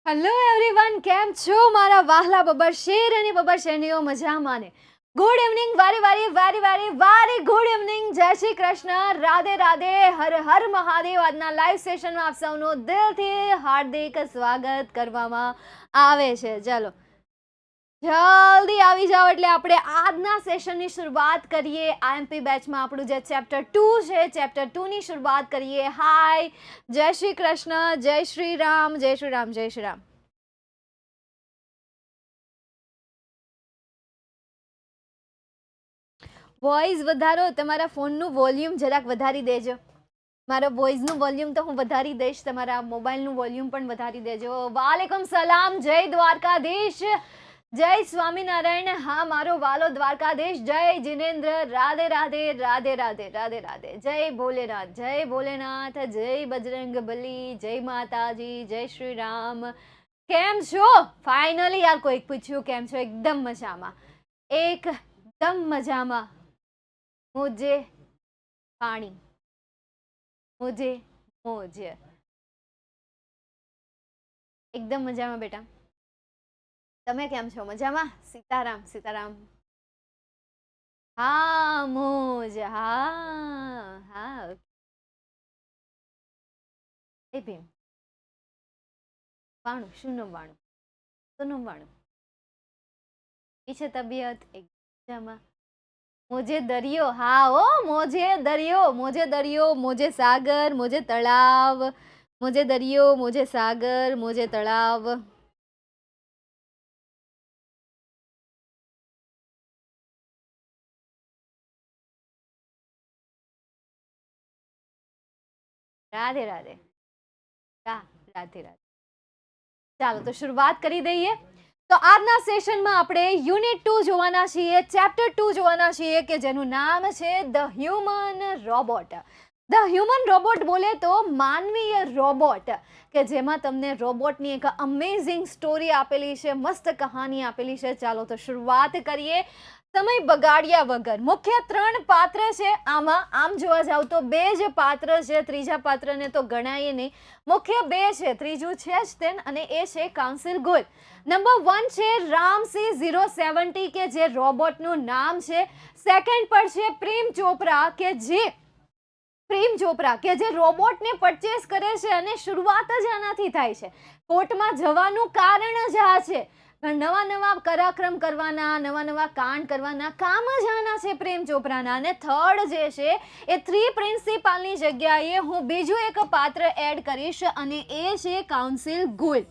Hello everyone, કેમ છો મારા વહાલા બબર શેર અને બબર શેરણીઓ? મજામાં ને? ગુડ ઇવનિંગ, વારી ગુડ ઇવનિંગ. જય શ્રી કૃષ્ણ, રાધે રાધે, હર હર મહાદેવ. આજના લાઈવ સેશનમાં આપ સૌનું દિલથી હાર્દિક સ્વાગત કરવામાં આવે છે. ચલો જલ્દી આવી જાઓ એટલે આપણે આજના સેશનની શરૂઆત કરીએ. આઈએમપી બેચમાં આપણું જે ચેપ્ટર 2 છે, ચેપ્ટર 2 ની શરૂઆત કરીએ. હાય, જય શ્રી કૃષ્ણ, જય શ્રી રામ, જય શ્રી રામ, જય શ્રી રામ. વોઇસ વધારો, તમારા ફોનનું વોલ્યુમ જરાક વધારી દેજો. મારા વોઇસનું વોલ્યુમ તો હું વધારી દઈશ, તમારા મોબાઈલનું વોલ્યુમ પણ વધારી દેજો. વાલેકુમ સલામ, જય દ્વારકાધીશ, જય સ્વામિનારાયણ. હા, મારો વાલો દ્વારકાધીશ. જય જિનેન્દ્ર, રાધે રાધે, રાધે રાધે, રાધે રાધે. જય ભોલેનાથ, જય ભોલેનાથ, જય બજરંગ બલી, જય માતાજી, જય શ્રી રામ. કેમ છો? ફાઇનલી યાર કોઈક પૂછ્યું કેમ છો. એકદમ મજામાં, એકદમ મજામાં. મોજે પાણી, મોજે મોજ, એકદમ મજામાં બેટા. તમે કેમ છો? મજામાં? સીતારામ, સીતારામ. હા, મોજ. હા હા. એ ભીમ વાણું શું નમવાણું? શું નમવાણું? એ છે તબિયત એકદમ મજામાં. મોજે દરિયો, હા ઓ, મોજે દરિયો, મોજે દરિયો, મોજે સાગર, મોજે તળાવ, મોજે દરિયો, મોજે સાગર, મોજે તળાવ. રાધે રાધે, રાધે રાધે. ચાલો તો શરૂઆત કરી દઈએ. તો આજના સેશનમાં આપણે યુનિટ 2 જોવાના છીએ, ચેપ્ટર 2 જોવાના છીએ, કે જેનું નામ છે the human robot. The human robot બોલે તો માનવીય રોબોટ, કે જેમાં તમને રોબોટની એક અમેઝિંગ સ્ટોરી આપેલી છે, મસ્ત કહાની આપેલી છે. ચાલો તો શરૂઆત કરીએ સમય બગાડ્યા વગર. મુખ્ય 3 પાત્ર છે આમાં. આમ જોવા જાવ તો 2 જ પાત્ર છે, ત્રીજા પાત્રને તો ગણાય નહીં. મુખ્ય 2 છે, ત્રીજું છે જ તેન, અને એ છે કાઉન્સિલ ગોલ. નંબર 1 છે રામસી 070, કે જે રોબોટનું નામ છે. સેકન્ડ પર છે પ્રેમ ચોપરા, કે જે રોબોટને પરચેસ કરે છે, અને શરૂઆત જ આનાથી થાય છે. કોર્ટમાં જવાનું કારણ જ આ છે. નવા નવા પરાક્રમ કરવાના, નવા નવા કાંડ કરવાના કામ જ આના છે પ્રેમ ચોપરાના. અને થર્ડ જે છે એ 3 પ્રિન્સિપાલની જગ્યાએ હું બીજું એક પાત્ર એડ કરીશ, અને એ છે કાઉન્સિલ ગોયલ.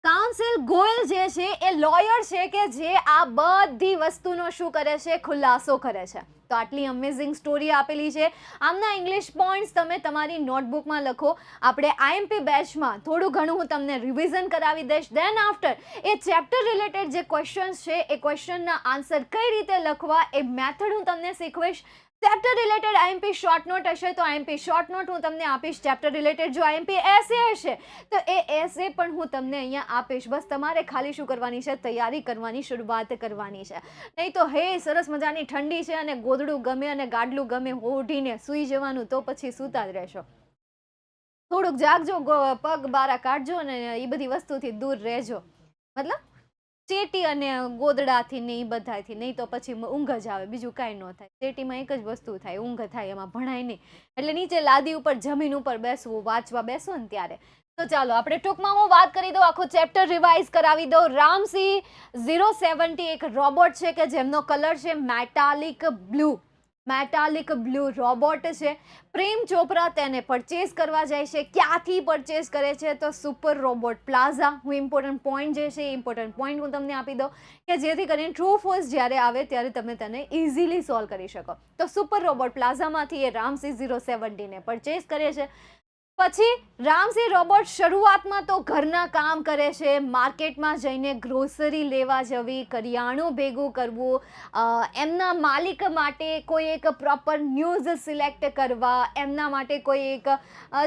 કાઉન્સિલ ગોયલ જે છે એ લોયર છે, કે જે આ બધી વસ્તુનો શું કરે છે? ખુલાસો કરે છે. તો આટલી અમેઝિંગ સ્ટોરી આપેલી છે. આમના ઇંગ્લિશ પોઈન્ટ્સ તમે તમારી નોટબુકમાં લખો. આપણે આઈએમપી બેચમાં થોડું ઘણું હું તમને રિવિઝન કરાવી દઈશ. દેન આફ્ટર એ ચેપ્ટર રિલેટેડ જે ક્વેશ્ચન્સ છે, એ ક્વેશ્ચનના આન્સર કઈ રીતે લખવા, એ મેથડ હું તમને શીખવીશ. Chapter related IMP short note હશે તો આઈએમપી શોર્ટ નોટ હું તમને આપીશ. ચેપ્ટર રિલેટેડ જો આઈએમપી એસે હશે તો એ એસે પણ હું તમને અહીંયા આપીશ. બસ તમારે ખાલી શું કરવાની છે? તૈયારી કરવાની, શરૂઆત કરવાની છે. નહીં તો હે સરસ મજાની ઠંડી છે અને ગોદડું ગમે અને ગાડલું ગમે ઓઢીને સૂઈ જવાનું, તો પછી સૂતા જ રહેશો. થોડુંક જાગજો, પગ બારા કાઢજો અને એ બધી વસ્તુથી દૂર રહેજો. મતલબ ચેટી અને ગોદડાથી ને એ બધાથી, નહીં તો પછી ઊંઘ જ આવે, બીજું કાંઈ ન થાય. ચેટીમાં એક જ વસ્તુ થાય, ઊંઘ થાય, એમાં ભણાય નહીં. એટલે નીચે લાદી ઉપર, જમીન ઉપર બેસવું, વાંચવા બેસો ને ત્યારે. તો ચાલો આપણે ટૂંકમાં હું વાત કરી દઉં, આખું ચેપ્ટર રિવાઇઝ કરાવી દઉં. રામસી 070 એક રોબોટ છે, કે જેમનો કલર છે મેટાલિક બ્લુ રોબોટ છે. પ્રેમ ચોપરા તેને પરચેસ કરવા જાય છે. ક્યાંથી પરચેસ કરે છે? તો સુપર રોબોટ પ્લાઝા. હું ઇમ્પોર્ટન્ટ પોઈન્ટ જે છે, ઇમ્પોર્ટન્ટ પોઈન્ટ હું તમને આપી દઉં, કે જેથી કરીને ટ્રુ ફોલ્સ જ્યારે આવે ત્યારે તમે તેને ઇઝીલી સોલ્વ કરી શકો. તો સુપર રોબોટ પ્લાઝામાંથી એ રામસી 070 ને પરચેસ કરે છે. પછી રામસી રોબોટ શરૂઆતમાં તો ઘરના કામ કરે છે, માર્કેટમાં જઈને ગ્રોસરી લેવા જવી, કરિયાણું ભેગું કરવું, એમના માલિક માટે કોઈ એક પ્રોપર ન્યૂઝ સિલેક્ટ કરવા, એમના માટે કોઈ એક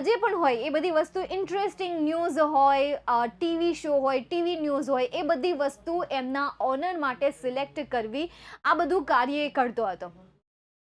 જે પણ હોય એ બધી વસ્તુ, ઇન્ટરેસ્ટિંગ ન્યૂઝ હોય, ટીવી શો હોય, ટીવી ન્યૂઝ હોય, એ બધી વસ્તુ એમના ઓનર માટે સિલેક્ટ કરવી, આ બધું કાર્ય કરતો હતો.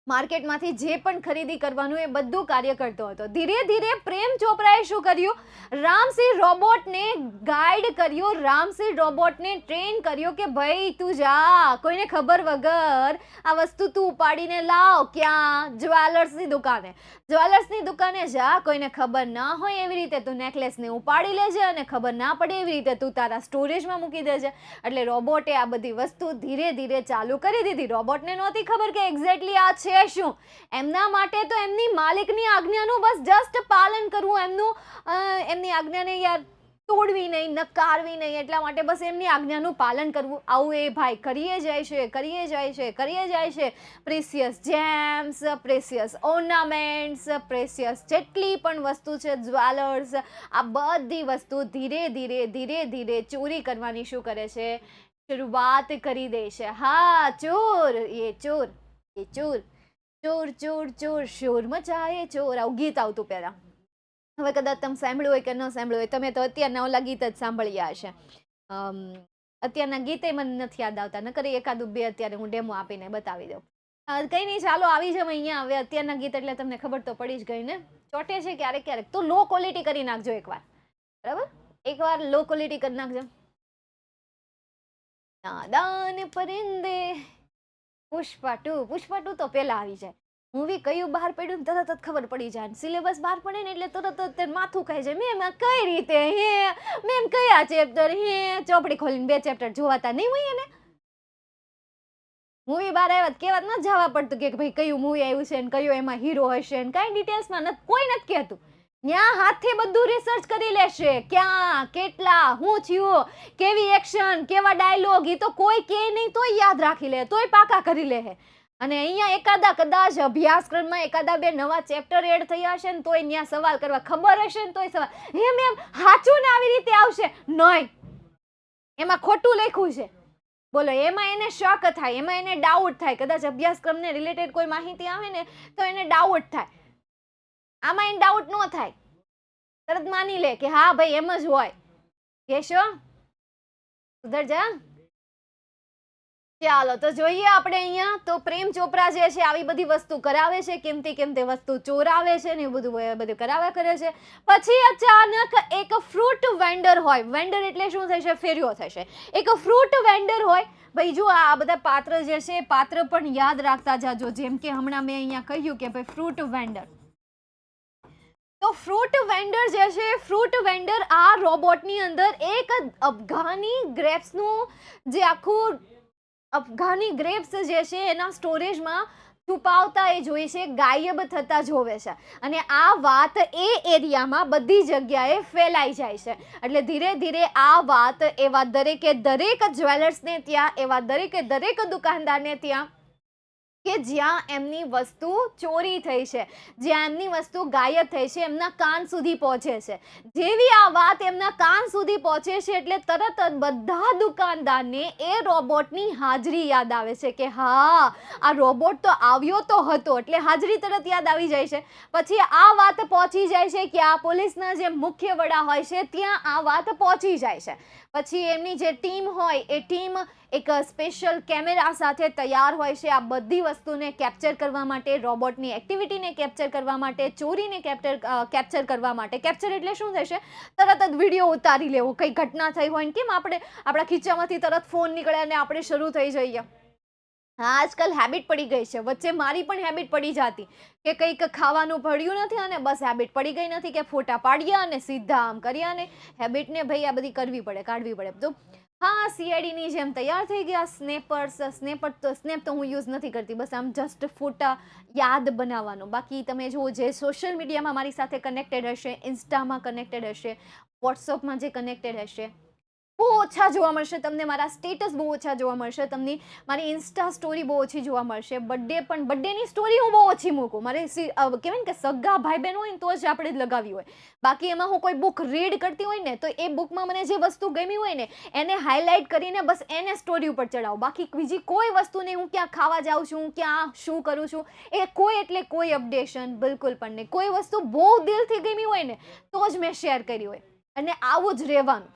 માર્કેટમાંથી જે પણ ખરીદી કરવાનું એ બધું કાર્ય કરતો હતો. ધીરે ધીરે પ્રેમ ચોપરાએ શું કર્યું? રામસી રોબોટને ગાઈડ કર્યો, રામસી રોબોટને ટ્રેન કર્યો કે ભાઈ તું જા, કોઈને ખબર વગર આ વસ્તુ તું ઉપાડીને લાવ. ક્યાં? જ્વેલર્સની દુકાને. જ્વેલર્સની દુકાને જા, કોઈને ખબર ના હોય એવી રીતે તું નેકલેસને ઉપાડી લેજે અને ખબર ના પડે એવી રીતે તું તારા સ્ટોરેજમાં મૂકી દેજે. એટલે રોબોટે આ બધી વસ્તુ ધીરે ધીરે ચાલુ કરી દીધી. રોબોટને નહોતી ખબર કે એક્ઝેક્ટલી આ છે શું. એમના માટે તો એમની માલિકની આજ્ઞાનું બસ જસ્ટ પાલન કરવું, એમની આજ્ઞાને યાર તોડવી નહીં, નકારવી નહીં, એટલા માટે બસ એમની આજ્ઞાનું પાલન કરવું. આવું એ ભાઈ કરીએ જાય છે. Precious James, precious ornaments, precious જેટલી પણ વસ્તુ છે, જ્વેલર્સ, આ બધી વસ્તુ ધીરે ધીરે ચોરી કરવાની શું કરે છે? શરૂઆત કરી દે છે. હા, ચોર શોર મચાએ ચોર, આવું ગીત આવતું પહેલા. હવે કદાચ તમે સાંભળ્યું હોય કે ન સાંભળ્યું હોય, તમે તો અત્યારના ઓલા ગીત જ સાંભળ્યા હશે. અત્યારના ગીતે મને નથી યાદ આવતા, નકર એકાદું બે અત્યારે હું ડેમો આપીને બતાવી દઉં. કઈ નહીં, ચાલો આવી જાવ અહીંયા. હવે અત્યારના ગીત એટલે તમને ખબર તો પડી જ ગઈ ને. ચોટે છે ક્યારેક તો લો ક્વોલિટી કરી નાખજો એકવાર, બરાબર? એકવાર લો ક્વોલિટી કરી નાખજો. નાદાન પરિંદે. પુષ્પા 2 તો પેલા આવી જાય. મૂવી કયું બહાર પડ્યું તરત જ ખબર પડી જાય. સિલેબસ બહાર પડે ને એટલે તરત જ માથું ખાઈ જાય. મેમ કઈ રીતે મેમ કયા ચેપ્ટર ચોપડી ખોલીને 2 ચેપ્ટર જોવાતા નહીં હોય એને. મૂવી બહાર આવ્યા કેવા ન જવા પડતું કે ભાઈ કયું મૂવી આવ્યું છે ને કયો એમાં હીરો હશે ને કઈ ડિટેલ્સમાં કોઈ નથી કહેતું. ત્યાં હાથથી બધું રિસર્ચ કરી લેશે. ક્યાં, કેટલા, શું થયું, કેવી એક્શન, કેવા ડાયલોગ, એ તો કોઈ કે નહીં તોય યાદ રાખી લે, તોય પાકા કરી લે. અને અહીંયા એકાદા કદાચ અભ્યાસક્રમમાં એકાદા 2 નવા ચેપ્ટર એડ થયા હશે ને તોય ત્યાં સવાલ કરવા ખબર હશે ને તોય સવાલ, મેમ સાચું ને આવી રીતે આવશે નહીં, એમાં ખોટું લખ્યું છે. બોલો, એમાં એને શક થાય, એમાં એને ડાઉટ થાય. કદાચ અભ્યાસક્રમને રિલેટેડ કોઈ માહિતી આવે ને તો એને ડાઉટ થાય. આમાં એને ડાઉટ ન થાય, તરત માની લે કે હા ભાઈ એમ જ હોય. કેશો સુધર જા. ચાલો તો જોઈએ આપણે અહીંયા. તો પ્રેમ ચોપરા જે છે આવી બધી વસ્તુ કરાવે છે, કેમતી વસ્તુ ચોરાવે છે ને એવું બધું કરાવ્યા કરે છે. પછી અચાનક એક ફ્રૂટ વેન્ડર હોય. વેન્ડર એટલે શું થશે? ફેરિયો થશે. એક ફ્રૂટ વેન્ડર હોય. ભાઈ જો આ બધા પાત્ર જે છે, પાત્ર પણ યાદ રાખતા જાજો. જેમ કે હમણાં મેં અહીંયા કહ્યું કે ભાઈ ફ્રૂટ વેન્ડર. તો ફ્રૂટ વેન્ડર જે છે, ફ્રૂટ વેન્ડર આ રોબોટની અંદર એક અફઘાની ગ્રેપ્સનું જે આખું અફઘાની ગ્રેપ્સ જે છે એના સ્ટોરેજમાં છુપાવતા એ જોઈ છે, ગાયબ થતા જોવે છે. અને આ વાત એ એરિયામાં બધી જગ્યાએ ફેલાઈ જાય છે. એટલે ધીરે ધીરે આ વાત એવા દરેક જ્વેલર્સને ત્યાં, એવા દરેક દુકાનદારને ત્યાં કે જ્યાં એમની વસ્તુ ચોરી થઈ છે, જ્યાં એમની વસ્તુ ગાયબ થઈ છે, એમના કાન સુધી પહોંચે છે. જેવી આ વાત એમના કાન સુધી પહોંચે છે એટલે તરત જ બધા દુકાનદારને એ રોબોટની હાજરી યાદ આવે છે કે હા આ રોબોટ તો આવ્યો તો હતો, એટલે હાજરી તરત યાદ આવી જાય છે. પછી આ વાત પહોંચી જાય છે કે આ પોલીસના જે મુખ્ય વડા હોય છે ત્યાં આ વાત પહોંચી જાય છે. પછી એમની જે ટીમ હોય એ ટીમ એક સ્પેશિયલ કેમેરા સાથે તૈયાર હોય છે આ બધી વસ્તુને કેપ્ચર કરવા માટે, રોબોટની એક્ટિવિટીને કેપ્ચર કરવા માટે, ચોરીને કેપ્ચર કરવા માટે. કેપ્ચર એટલે શું થશે? તરત જ વિડીયો ઉતારી લેવો. કંઈ ઘટના થઈ હોય ને કેમ આપણે આપણા ખીચામાંથી તરત ફોન નીકળે અને આપણે શરૂ થઈ જઈએ. આજકાલ હેબિટ પડી ગઈ છે. વચ્ચે મારી પણ હેબિટ પડી જતી કે કંઈક ખાવાનું પડ્યું નથી અને બસ હેબિટ પડી ગઈ નથી કે ફોટા પાડ્યા અને સીધા આમ કર્યા. ને હેબિટને ભાઈ આ બધી કરવી પડે, કાઢવી પડે. તો હા, CIDની જેમ તૈયાર થઈ ગયા સ્નેપ તો હું યુઝ નથી કરતી. બસ આમ જસ્ટ ફોટા યાદ બનાવવાનો. બાકી તમે જુઓ જે સોશિયલ મીડિયામાં મારી સાથે કનેક્ટેડ હશે, ઇન્સ્ટામાં કનેક્ટેડ હશે, વોટ્સઅપમાં જે કનેક્ટેડ હશે, બહુ ઓછા જોવા મળશે તમને. મારા સ્ટેટસ બહુ ઓછા જોવા મળશે તમને. મારી ઇન્સ્ટા સ્ટોરી બહુ ઓછી જોવા મળશે. બર્થડેની સ્ટોરી હું બહુ ઓછી મૂકું. મારે કહેવાય ને કે સગા ભાઈ બહેન હોય ને તો જ આપણે જ લગાવી હોય. બાકી એમાં હું કોઈ બુક રીડ કરતી હોય ને તો એ બુકમાં મને જે વસ્તુ ગમી હોય ને એને હાઇલાઇટ કરીને બસ એને સ્ટોરી ઉપર ચડાવું. બાકી બીજી કોઈ વસ્તુ નહીં. હું ક્યાં ખાવા જાઉં છું, ક્યાં શું કરું છું, એ કોઈ અપડેશન બિલકુલ પણ નહીં. કોઈ વસ્તુ બહુ દિલથી ગમી હોય ને તો જ મેં શેર કરી હોય. અને આવું જ રહેવાનું,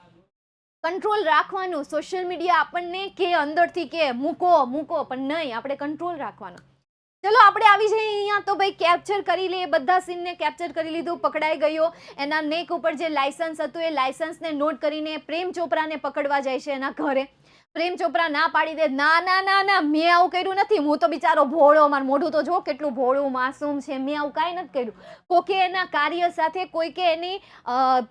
કંટ્રોલ રાખવાનું. સોશિયલ મીડિયા આપણને કે અંદરથી કે મૂકો પણ નહીં, આપણે કંટ્રોલ રાખવાનો. ચલો આપણે આવી જઈએ અહીંયા. તો ભાઈ કેપ્ચર કરી લઈએ, બધા સીનને કેપ્ચર કરી લીધું, પકડાઈ ગયો. એના નેક ઉપર જે લાયસન્સ હતું એ લાયસન્સને નોટ કરીને પ્રેમ ચોપરાને પકડવા જાય છે એના ઘરે. પ્રેમ ચોપરા ના પાડી દે, ના ના ના ના, મેં આવું કર્યું નથી, હું તો બિચારો ભોળો, મારું મોઢું તો જો કેટલું ભોળું માસૂમ છે, મેં આવું કાંઈ નથી કર્યું. કોકે એના કાર્ય સાથે, કોઈકે એની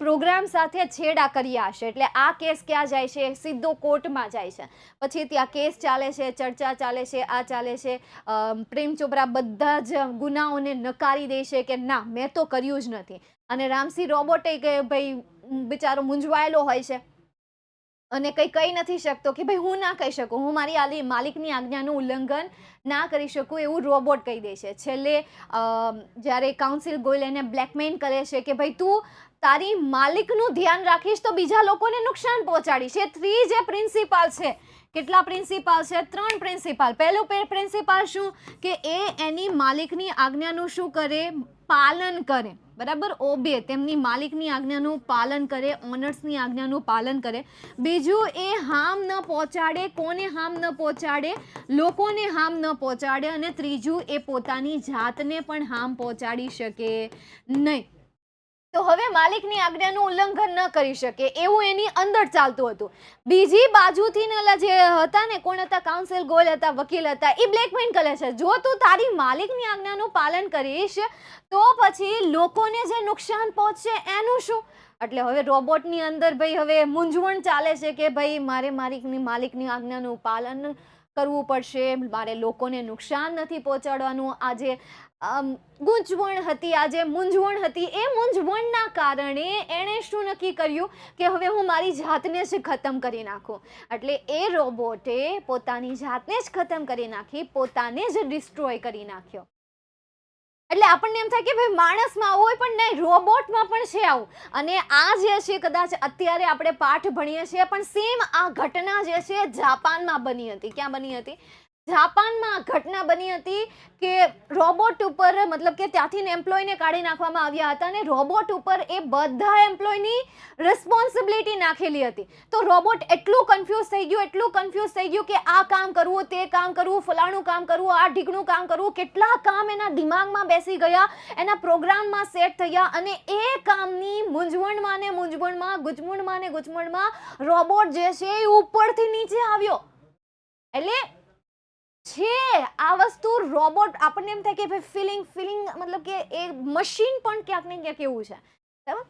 પ્રોગ્રામ સાથે છેડા કર્યા હશે. એટલે આ કેસ ક્યાં જાય છે? સીધો કોર્ટમાં જાય છે. પછી ત્યાં કેસ ચાલે છે, ચર્ચા ચાલે છે, આ ચાલે છે. પ્રેમ ચોપરા બધા જ ગુનાઓને નકારી દે છે કે ના, મેં તો કર્યું જ નથી. અને રામસી રોબોટે કે ભાઈ બિચારો મૂંઝવાયેલો હોય છે અને કંઈ કહી નથી શકતો કે ભાઈ હું ના કહી શકું, હું મારી માલિકની આજ્ઞાનું ઉલ્લંઘન ના કરી શકું, એવું રોબોટ કહી દે છે. છેલ્લે જ્યારે કાઉન્સિલ ગોયલ એને બ્લેકમેલ કરે છે કે ભાઈ તું તારી માલિકનું ધ્યાન રાખીશ તો બીજા લોકોને નુકસાન પહોંચાડીશ. એ 3 જે પ્રિન્સિપાલ છે, કેટલા પ્રિન્સિપાલ છે? 3 પ્રિન્સિપાલ. પહેલું પ્રિન્સિપાલ શું કે એ એની માલિકની આજ્ઞાનું શું કરે? પાલન કરે. બરાબર, ઓબે, તેમની માલિકની આજ્ઞાનું પાલન કરે, ઓનર્સની આજ્ઞાનું પાલન કરે. બીજું, એ હાર્મ ન પહોંચાડે. કોને હાર્મ ન પહોંચાડે? લોકોને હાર્મ ન પહોંચાડે. અને ત્રીજું, એ પોતાની જાતને પણ હાર્મ પહોંચાડી શકે નહીં. તો હવે માલિકની આજ્ઞાનું ઉલ્લંઘન ન કરી શકે એવું એની અંદર ચાલતું હતું. બીજી બાજુથી જે હતા ને, કોણ હતા? કાઉન્સિલ ગોયલ હતા, વકીલ હતા. એ બ્લેકમેલ કરે છે, જો તું તારી માલિકની આજ્ઞાનું પાલન કરીશ તો પછી લોકોને જે નુકસાન પહોંચશે એનું શું? એટલે હવે રોબોટની અંદર ભાઈ હવે મૂંઝવણ ચાલે છે કે ભાઈ મારે માલિકની આજ્ઞાનું પાલન કરવું પડશે, મારે લોકોને નુકસાન નથી પહોંચાડવાનું. આજે ગૂંચવણ હતી, આજે મૂંઝવણ હતી. એ મૂંઝવણના કારણે એણે શું નક્કી કર્યું કે હવે હું મારી જાતને જ ખતમ કરી નાખું. એટલે એ રોબોટે પોતાની જાતને જ ખતમ કરી નાખી, પોતાને જ ડિસ્ટ્રોય કરી નાખ્યો. એટલે આપણને એમ થાય કે ભાઈ માણસમાં આવું હોય, પણ નહીં, રોબોટમાં પણ છે આવું. અને આ જે છે, કદાચ અત્યારે આપણે પાઠ ભણીએ છીએ, પણ સેમ આ ઘટના જે છે જાપાનમાં બની હતી. ક્યાં બની હતી? જાપાનમાં ઘટના બની હતી કે રોબોટ ઉપર, મતલબ કે ત્યાંથી એમ્પ્લોયને કાઢી નાખવામાં આવ્યા હતા અને રોબોટ ઉપર એ બધા એમ્પ્લોયની રિસ્પોન્સિબિલિટી નાખેલી હતી. તો રોબોટ એટલું કન્ફ્યુઝ થઈ ગયું કે આ કામ કરવું, તે કામ કરવું, ફલાણું કામ કરવું, આ ઢીકણું કામ કરવું, કેટલા કામ એના દિમાગમાં બેસી ગયા, એના પ્રોગ્રામમાં સેટ થયા. અને એ કામની ગૂંચવણમાં રોબોટ જે છે એ ઉપરથી નીચે આવ્યો. એટલે છે આ વસ્તુ રોબોટ, આપણને એમ થાય કે ભાઈ ફિલિંગ મતલબ કે એ મશીન પણ ક્યાંક ને ક્યાંક એવું છે. બરાબર,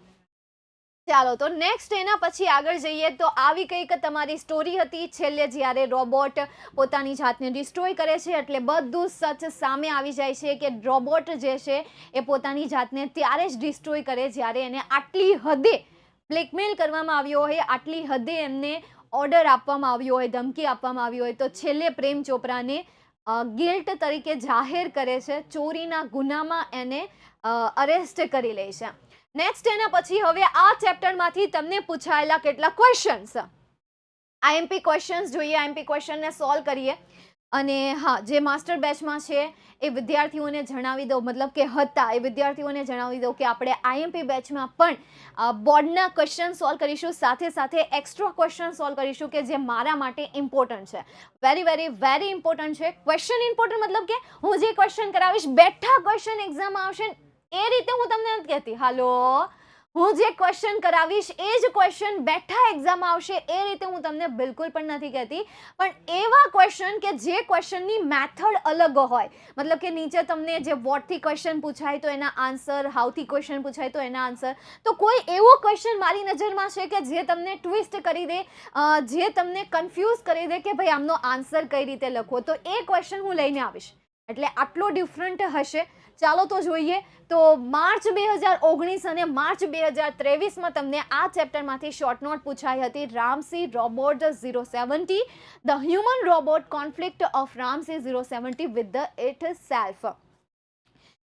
ચાલો તો નેક્સ્ટ એના પછી આગળ જઈએ. તો આવી કંઈક તમારી સ્ટોરી હતી. છેલ્લે જ્યારે રોબોટ પોતાની જાતને ડિસ્ટ્રોય કરે છે એટલે બધું સચ સામે આવી જાય છે કે રોબોટ જે છે એ પોતાની જાતને ત્યારે જ ડિસ્ટ્રોય કરે જ્યારે એને આટલી હદે બ્લેકમેલ કરવામાં આવ્યો હોય, આટલી હદે એમને ઓર્ડર આપવામાં આવ્યો હોય, ધમકી આપવામાં આવી હોય. તો છેલ્લે પ્રેમ ચોપરાને ગિલ્ટ તરીકે જાહેર કરે છે, ચોરીના ગુનામાં એને અરેસ્ટ કરી લે છે. નેક્સ્ટ એના પછી હવે આ ચેપ્ટરમાંથી તમને પૂછાયેલા કેટલાક ક્વેશ્ચન્સ, આઈએમપી ક્વેશ્ચન્સ જોઈએ, આઈએમપી ક્વેશ્ચનને સોલ્વ કરીએ. અને હા, જે માસ્ટર બેચમાં છે એ વિદ્યાર્થીઓને જણાવી દઉં, મતલબ કે હતા એ વિદ્યાર્થીઓને જણાવી દઉં કે આપણે આઈએમપી બેચમાં પણ બોર્ડના ક્વેશ્ચન સોલ્વ કરીશું, સાથે સાથે એક્સ્ટ્રા ક્વેશ્ચન સોલ્વ કરીશું કે જે મારા માટે ઇમ્પોર્ટન્ટ છે. વેરી ઇમ્પોર્ટન્ટ છે. ક્વેશ્ચન ઇમ્પોર્ટન્ટ મતલબ કે હું જે ક્વેશ્ચન કરાવીશ, બેઠા ક્વેશ્ચન એક્ઝામમાં આવશે એ રીતે હું તમને નથી કહેતી. હાલો, હું જે ક્વેશ્ચન કરાવીશ એ જ ક્વેશ્ચન બેઠા એક્ઝામમાં આવશે એ રીતે હું તમને બિલકુલ પણ નથી કહેતી. પણ એવા ક્વેશ્ચન કે જે ક્વેશ્ચનની મેથડ અલગ હોય, મતલબ કે નીચે તમને જે વોટથી ક્વેશ્ચન પૂછાય તો એના આન્સર, હાઉથી ક્વેશ્ચન પૂછાય તો એના આન્સર, તો કોઈ એવો ક્વેશ્ચન મારી નજરમાં છે કે જે તમને ટ્વિસ્ટ કરી દે, જે તમને કન્ફ્યુઝ કરી દે કે ભાઈ આમનો આન્સર કઈ રીતે લખવો, તો એ ક્વેશ્ચન હું લઈને આવીશ. એટલે આટલો ડિફરન્ટ હશે. ચાલો તો જોઈએ. તો માર્ચ 2019 અને માર્ચ 2023માં તમને આ ચેપ્ટરમાંથી શોર્ટ નોટ પૂછાઈ હતી. Ramsey robot 070, the human robot conflict of Ramsey 070 with the itself.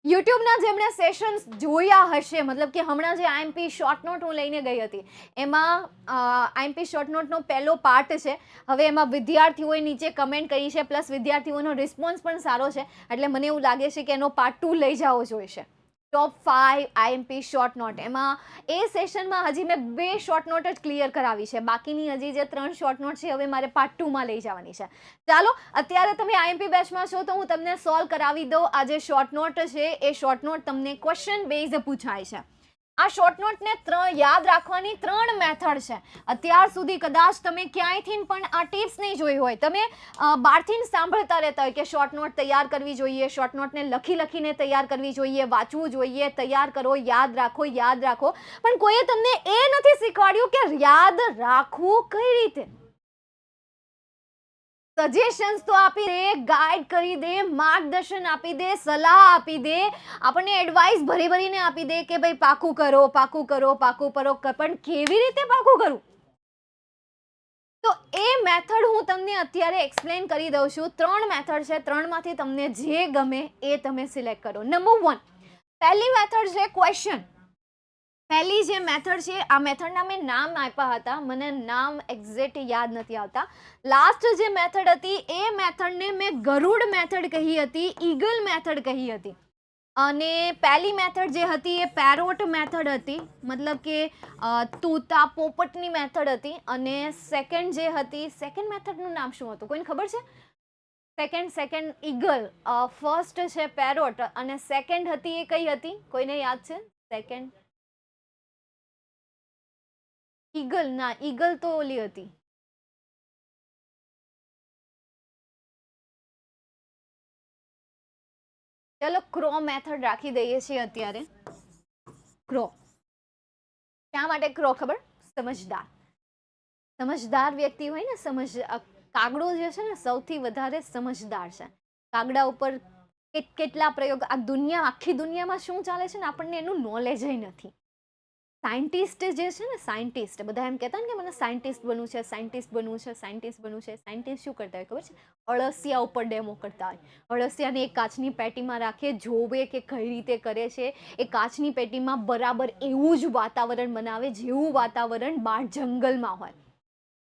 યુટ્યુબના જેમણે સેશન્સ જોયા હશે, મતલબ કે હમણાં જે આઈએમપી શોર્ટ નોટ હું લઈને ગઈ હતી એમાં આઈએમપી શોર્ટ નોટનો પહેલો પાર્ટ છે. હવે એમાં વિદ્યાર્થીઓએ નીચે કમેન્ટ કરી છે, પ્લસ વિદ્યાર્થીઓનો રિસ્પોન્સ પણ સારો છે, એટલે મને એવું લાગે છે કે એનો પાર્ટ 2 લઈ જવો જોઈશે. ટોપ 5 આઈએમપી શોર્ટ નોટ. એમાં એ સેશનમાં હજી મેં 2 શોર્ટ નોટ જ ક્લિયર કરાવી છે, બાકીની હજી જે 3 શોર્ટ નોટ છે હવે મારે પાર્ટ 2માં લઈ જવાની છે. ચાલો અત્યારે તમે આઈએમપી બેચમાં છો તો હું તમને સોલ્વ કરાવી દઉં. આ જે શોર્ટ નોટ છે એ શોર્ટ નોટ તમને ક્વેશ્ચન બેઝ પૂછાય છે. આ શોર્ટ નોટને યાદ રાખવાની 3 મેથડ છે. અત્યાર સુધી કદાચ તમે ક્યાંયથી પણ આ ટિપ્સ નહીં જોઈ હોય, તમે બહારથી સાંભળતા રહેતા હોય કે શોર્ટ નોટ તૈયાર કરવી જોઈએ, શોર્ટ નોટને લખીને તૈયાર કરવી જોઈએ, વાંચવું જોઈએ, તૈયાર કરો, યાદ રાખો, પણ કોઈએ તમને એ નથી શીખવાડ્યું કે યાદ રાખવું કઈ રીતે. સજેશન્સ તો આપી દે, ગાઈડ કરી દે, માર્ગદર્શન આપી દે, સલાહ આપી દે, આપણને એડવાઇસ ભરીને આપી દે કે ભાઈ પાકું કરો, પણ કેવી રીતે પાકું કરું? તો એ મેથડ હું તમને અત્યારે એક્સપ્લેન કરી દઉં છું. 3 મેથડ છે, 3માંથી તમને જે ગમે એ તમે સિલેક્ટ કરો. નંબર 1, પહેલી મેથડ છે ક્વેશ્ચન. પહેલી જે મેથડ છે, આ મેથડના મેં નામ આપ્યા હતા, મને નામ એક્ઝેક્ટ યાદ નથી આવતા. લાસ્ટ જે મેથડ હતી એ મેથડને મેં ગરુડ મેથડ કહી હતી, ઈગલ મેથડ કહી હતી. અને પહેલી મેથડ જે હતી એ પેરોટ મેથડ હતી, મતલબ કે તોતા પોપટની મેથડ હતી. અને સેકન્ડ જે હતી, સેકન્ડ મેથડનું નામ શું હતું કોઈને ખબર છે? સેકન્ડ ઈગલ, ફર્સ્ટ છે પેરોટ અને સેકન્ડ હતી એ કઈ હતી કોઈને યાદ છે? સેકન્ડ ઈગલ, ના ઈગલ તો ઓલી હતી. ચલો ક્રો મેથડ રાખી દઈએ છીએ અત્યારે. ક્રો શા માટે ક્રો ખબર? સમજદાર વ્યક્તિ હોય ને, કાગડો જે છે ને સૌથી વધારે સમજદાર છે. કાગડા ઉપર કેટલા પ્રયોગ, આખી દુનિયામાં શું ચાલે છે ને આપણને એનું નોલેજ નથી. સાયન્ટિસ્ટ જે છે ને, સાયન્ટિસ્ટ બધા એમ કહેતા ને કે મને સાયન્ટિસ્ટ બનવું છે. સાયન્ટિસ્ટ શું કરતા હોય ખબર છે? અળસિયા ઉપર ડેમો કરતા હોય. અળસિયાને એક કાચની પેટીમાં રાખે, જોવે કે કઈ રીતે કરે છે. એ કાચની પેટીમાં બરાબર એવું જ વાતાવરણ બનાવે જેવું વાતાવરણ બહાર જંગલમાં હોય,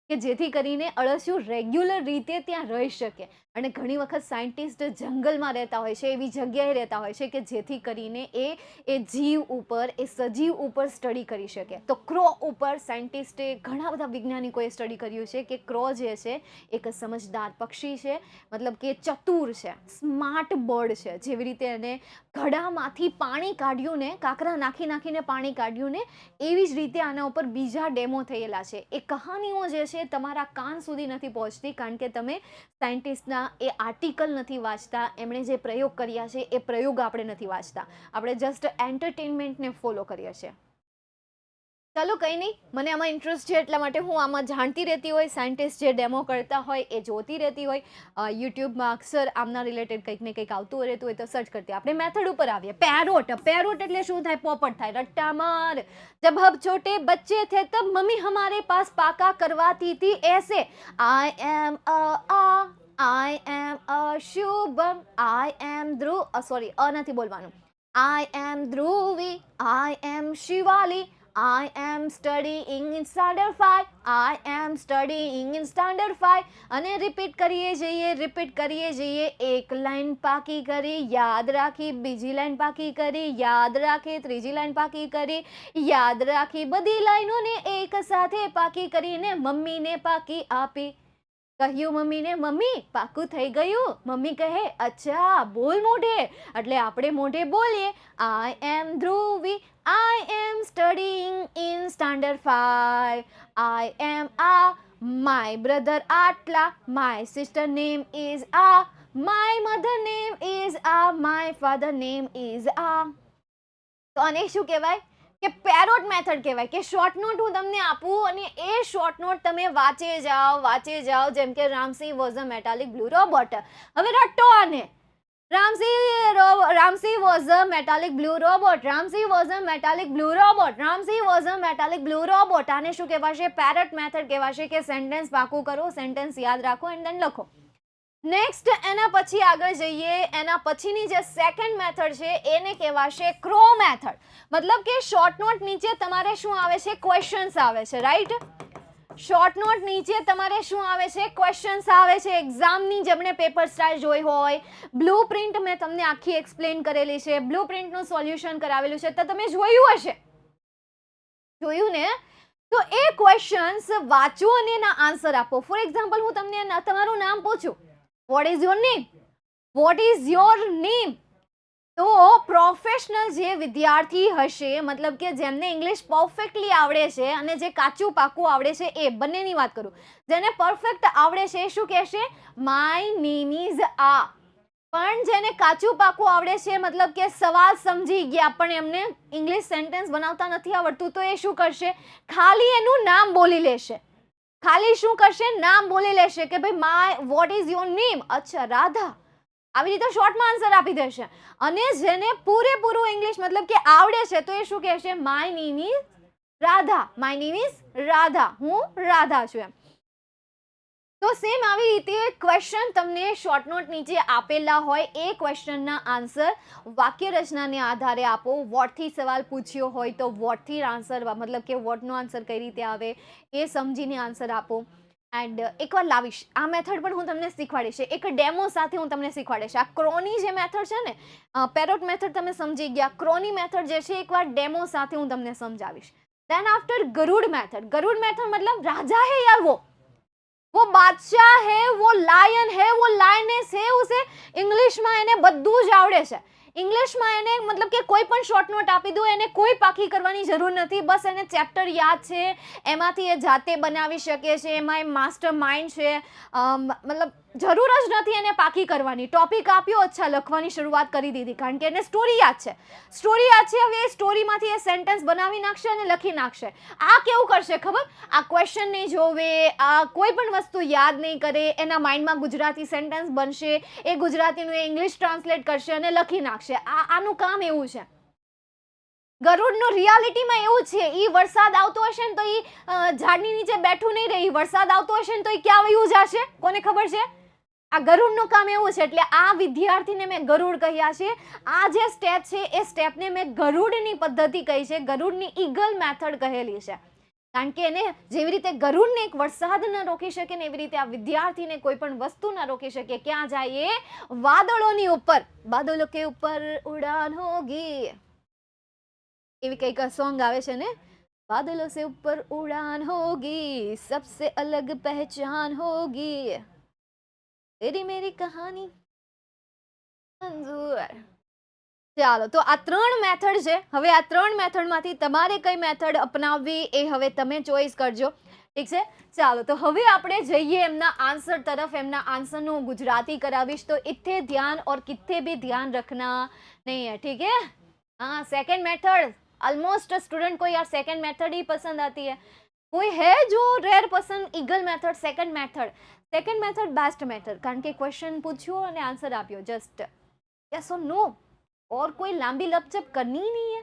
કે જેથી કરીને અળસિયું રેગ્યુલર રીતે ત્યાં રહી શકે. અને ઘણી વખત સાયન્ટિસ્ટ જંગલમાં રહેતા હોય છે, એવી જગ્યાએ રહેતા હોય છે કે જેથી કરીને એ જીવ ઉપર, એ સજીવ ઉપર સ્ટડી કરી શકે. તો ક્રો ઉપર સાયન્ટિસ્ટે, ઘણા બધા વૈજ્ઞાનિકોએ સ્ટડી કર્યું છે કે ક્રો જે છે એક સમજદાર પક્ષી છે, મતલબ કે ચતુર છે, સ્માર્ટ બર્ડ છે. જેવી રીતે એને ઘડામાંથી પાણી કાઢ્યું ને, કાંકરા નાખીને પાણી કાઢ્યું ને, એવી જ રીતે આના ઉપર બીજા ડેમો થયેલા છે. એ કહાનીઓ જે છે તમારા કાન સુધી નથી પહોંચતી, કારણ કે તમે સાયન્ટિસ્ટના એ આર્ટિકલ નથી વાંચતા, એમણે જે પ્રયોગ કર્યા છે એ પ્રયોગ આપણે નથી વાંચતા, આપણે જસ્ટ એન્ટરટેનમેન્ટને ફોલો કરીએ છીએ. ચાલો કંઈ નહીં, મને આમાં ઇન્ટરેસ્ટ છે એટલા માટે હું આમાં જાણતી રહેતી હોય, સાયન્ટિસ્ટ જે ડેમો કરતા હોય એ જોતી રહેતી હોય. યુટ્યુબમાં અક્ષર આમના રિલેટેડ કંઈક ને કંઈક આવતું રહેતું હોય તો સર્ચ કરતી. આપણે મેથડ ઉપર આવીએ. પેરોટ એટલે શું થાય? પોપટ થાય. રટ્ટા માર. जब हम छोटे बच्चे थे तब मम्मी हमारे पास पाका करवाती थी ऐसे, I am a Shubham, I am Dhruv, sorry નથી બોલવાનું. I am Dhruvi, I am Shivali, I am studying in standard 5, I am studying in standard 5. અને રિપીટ કરીએ જઈએ. એક લાઈન પાકી કરી, યાદ રાખી, બીજી લાઈન પાકી કરી, યાદ રાખી, ત્રીજી લાઈન પાકી કરી, યાદ રાખી, બધી લાઈનોને એક સાથે પાકી કરીને મમ્મીને પાકી આપી. કહ્યું મમ્મીને, મમ્મી પાકું થઈ ગયું. મમ્મી કહે અચ્છા બોલ મોઢે. એટલે આપણે મોઢે બોલીએ, I am Dhruvi, I am studying in standard 5, I am my brother આટલા, my sister name is my mother name is my father name is તો આને શું કહેવાય? કે પેરોટ મેથડ કહેવાય. કે શોર્ટ નોટ હું તમને આપું અને એ શોર્ટ નોટ તમે વાંચે જાઓ. જેમ કે Ramsi was a metallic blue robot. હવે રટ્ટો આને, Ramsi was a metallic blue robot, Ramsi was a metallic blue robot, Ramsi was a metallic blue robot. આને શું કહેવાશે? પેરોટ મેથડ કહેવાશે. કે સેન્ટેન્સ પાકું કરો, સેન્ટેન્સ યાદ રાખો એન્ડ દેન લખો. નેક્સ્ટ એના પછી આગળ જઈએ. એના પછીની જે સેકન્ડ મેથડ છે એને કહેવાશે ક્રો મેથડ. મતલબ કે શોર્ટ નોટ નીચે તમારે શું આવે છે? ક્વેશ્ચન્સ આવે છે, રાઈટ? શોર્ટ નોટ નીચે તમારે શું આવે છે, ક્વેશ્ચન્સ આવે છે એક્ઝામની. જેમણે પેપર સ્ટાઇલ જોઈ હોય, બ્લુ પ્રિન્ટ મેં તમને આખી એક્સપ્લેન કરેલી છે, બ્લુ પ્રિન્ટનું સોલ્યુશન કરાવેલું છે, તો તમે જોયું હશે, જોયું ને? તો એ ક્વેશ્ચન્સ વાંચો અને એના આન્સર આપો. ફોર એક્ઝામ્પલ હું તમને તમારું નામ પૂછું, what is your name, what is your name, તો પ્રોફેશનલ જે વિદ્યાર્થી હશે, મતલબ કે જેમને ઇંગ્લિશ પરફેક્ટલી આવડે છે અને જે કાચું પાકું આવડે છે, એ બંનેની વાત કરું, જેને પરફેક્ટ આવડે છે શું કહેશે, માય નેમ ઇઝ આ. પણ જેને કાચું પાકું આવડે છે, મતલબ કે સવાલ સમજી ગયા પણ એમને ઇંગ્લિશ સેન્ટેન્સ બનાવતા નથી આવડતું, તો એ શું કરશે, ખાલી એનું નામ બોલી લેશે. ખાલી શું કરશે, નામ બોલી લેશે કે ભાઈ my what is your name, અચ્છા રાધા, આવી રીતે શોર્ટમાં આન્સર આપી દેશે. અને જેને પૂરેપૂરું ઇંગ્લિશ મતલબ કે આવડે છે, તો એ શું કહેશે, my name is Radha, my name is Radha, હું રાધા છું એમ. તો સેમ આવી રીતે ક્વેશ્ચન તમને શોર્ટ નોટ નીચે આપેલા હોય, એ ક્વેશ્ચનના આન્સર વાક્ય રચનાને આધારે આપો. વોટથી સવાલ પૂછ્યો હોય તો વોટથી આન્સર, મતલબ કે વોટનો આન્સર કઈ રીતે આવે એ સમજીને આન્સર આપો. એન્ડ એકવાર લાવીશ આ મેથડ પણ હું તમને શીખવાડીશ, એક ડેમો સાથે હું તમને શીખવાડીશ. આ ક્રોની જે મેથડ છે ને, પેરોટ મેથડ તમે સમજી ગયા, ક્રોની મેથડ જે છે એકવાર ડેમો સાથે હું તમને સમજાવીશ. દેન આફ્ટર ગરુડ મેથડ. ગરુડ મેથડ મતલબ રાજા है यार, वो बादशाह है, वो लायन है, वो लायनेस है, उसे इंग्लिशમાં એને બધું જ આવડે છે. ઇંગ્લિશમાં એને મતલબ કે કોઈ પણ શોર્ટ નોટ આપી દો, એને કોઈ પાકી કરવાની જરૂર નથી, બસ એને ચેપ્ટર યાદ છે, એમાંથી એ જાતે બનાવી શકે છે, એમાં એ માસ્ટર માઇન્ડ છે, મતલબ જરૂર જ નથી એને પાકી કરવાની. ટોપિક આપ્યો, અચ્છા લખવાની શરૂઆત કરી દીધી, કારણ કે એને સ્ટોરી યાદ છે. સ્ટોરી યાદ છે, હવે એ સ્ટોરીમાંથી એ સેન્ટેન્સ બનાવી નાખશે અને લખી નાખશે. આ કેવું કરશે ખબર, આ ક્વેશ્ચન નહીં જોવે, આ કોઈ પણ વસ્તુ યાદ નહીં કરે, એના માઇન્ડમાં ગુજરાતી સેન્ટેન્સ બનશે, એ ગુજરાતીનું એ ઇંગ્લિશ ટ્રાન્સલેટ કરશે અને લખી નાખશે. આનું કામ એવું છે. ગરુડનું રિયાલિટીમાં એવું છે, ઈ વરસાદ આવતો હશે ને તો ઈ ઝાડની નીચે બેઠું નહીં રહે, વરસાદ આવતો હશે ને તો ઈ ક્યાં વયું જશે, કોને ખબર છે? આ ગરુડનું કામ એવું છે. એટલે આ વિદ્યાર્થીને મેં ગરુડ કહ્યા છે. આ જે સ્ટેપ છે એ સ્ટેપને મેં ગરુડની પદ્ધતિ કહી છે, ગરુડની ઈગલ મેથડ કહેલી છે. કારણ કે એને જેવી રીતે ગરુડને એક વરસાદ ન રોકી શકે ને, એવી રીતે આ વિદ્યાર્થીને કોઈ પણ વસ્તુ ન રોકી શકે. ક્યાં જાય એ, વાદળોની ઉપર, બાદલો કે ઉપર ઉડાન હોગી, એવી કઈક સોંગ આવે છે ને, બાદલો સે ઉપર ઉડાન હોગી, સબસે અલગ પહેચાન હોગી, તેરી મેરી કહાની મંજૂર. ચાલો, તો આ 3 મેથડ છે. હવે આ 3 મેથડમાંથી તમારે કઈ મેથડ અપનાવવી એ હવે તમે ચોઈસ કરજો, ઠીક છે? ચાલો, તો હવે આપણે જઈએ એમના આન્સર તરફ. એમના આન્સરનું ગુજરાતી કરાવીશ, તો ઇત્થે ધ્યાન और कित्थे भी ध्यान रखना नहीं है, ठीक है? हाँ, सेकंड मेथड ऑलमोस्ट स्टूडेंट को यार सेकंड मेथड ही पसंद आती है. कोई है जो रेयर पसंद eagle method, second method best method, कारण के क्वेश्चन पूछो અને આન્સર આપ્યો, જस्ट यस और नो, और कोई लंबी लपचप करनी ही नहीं है,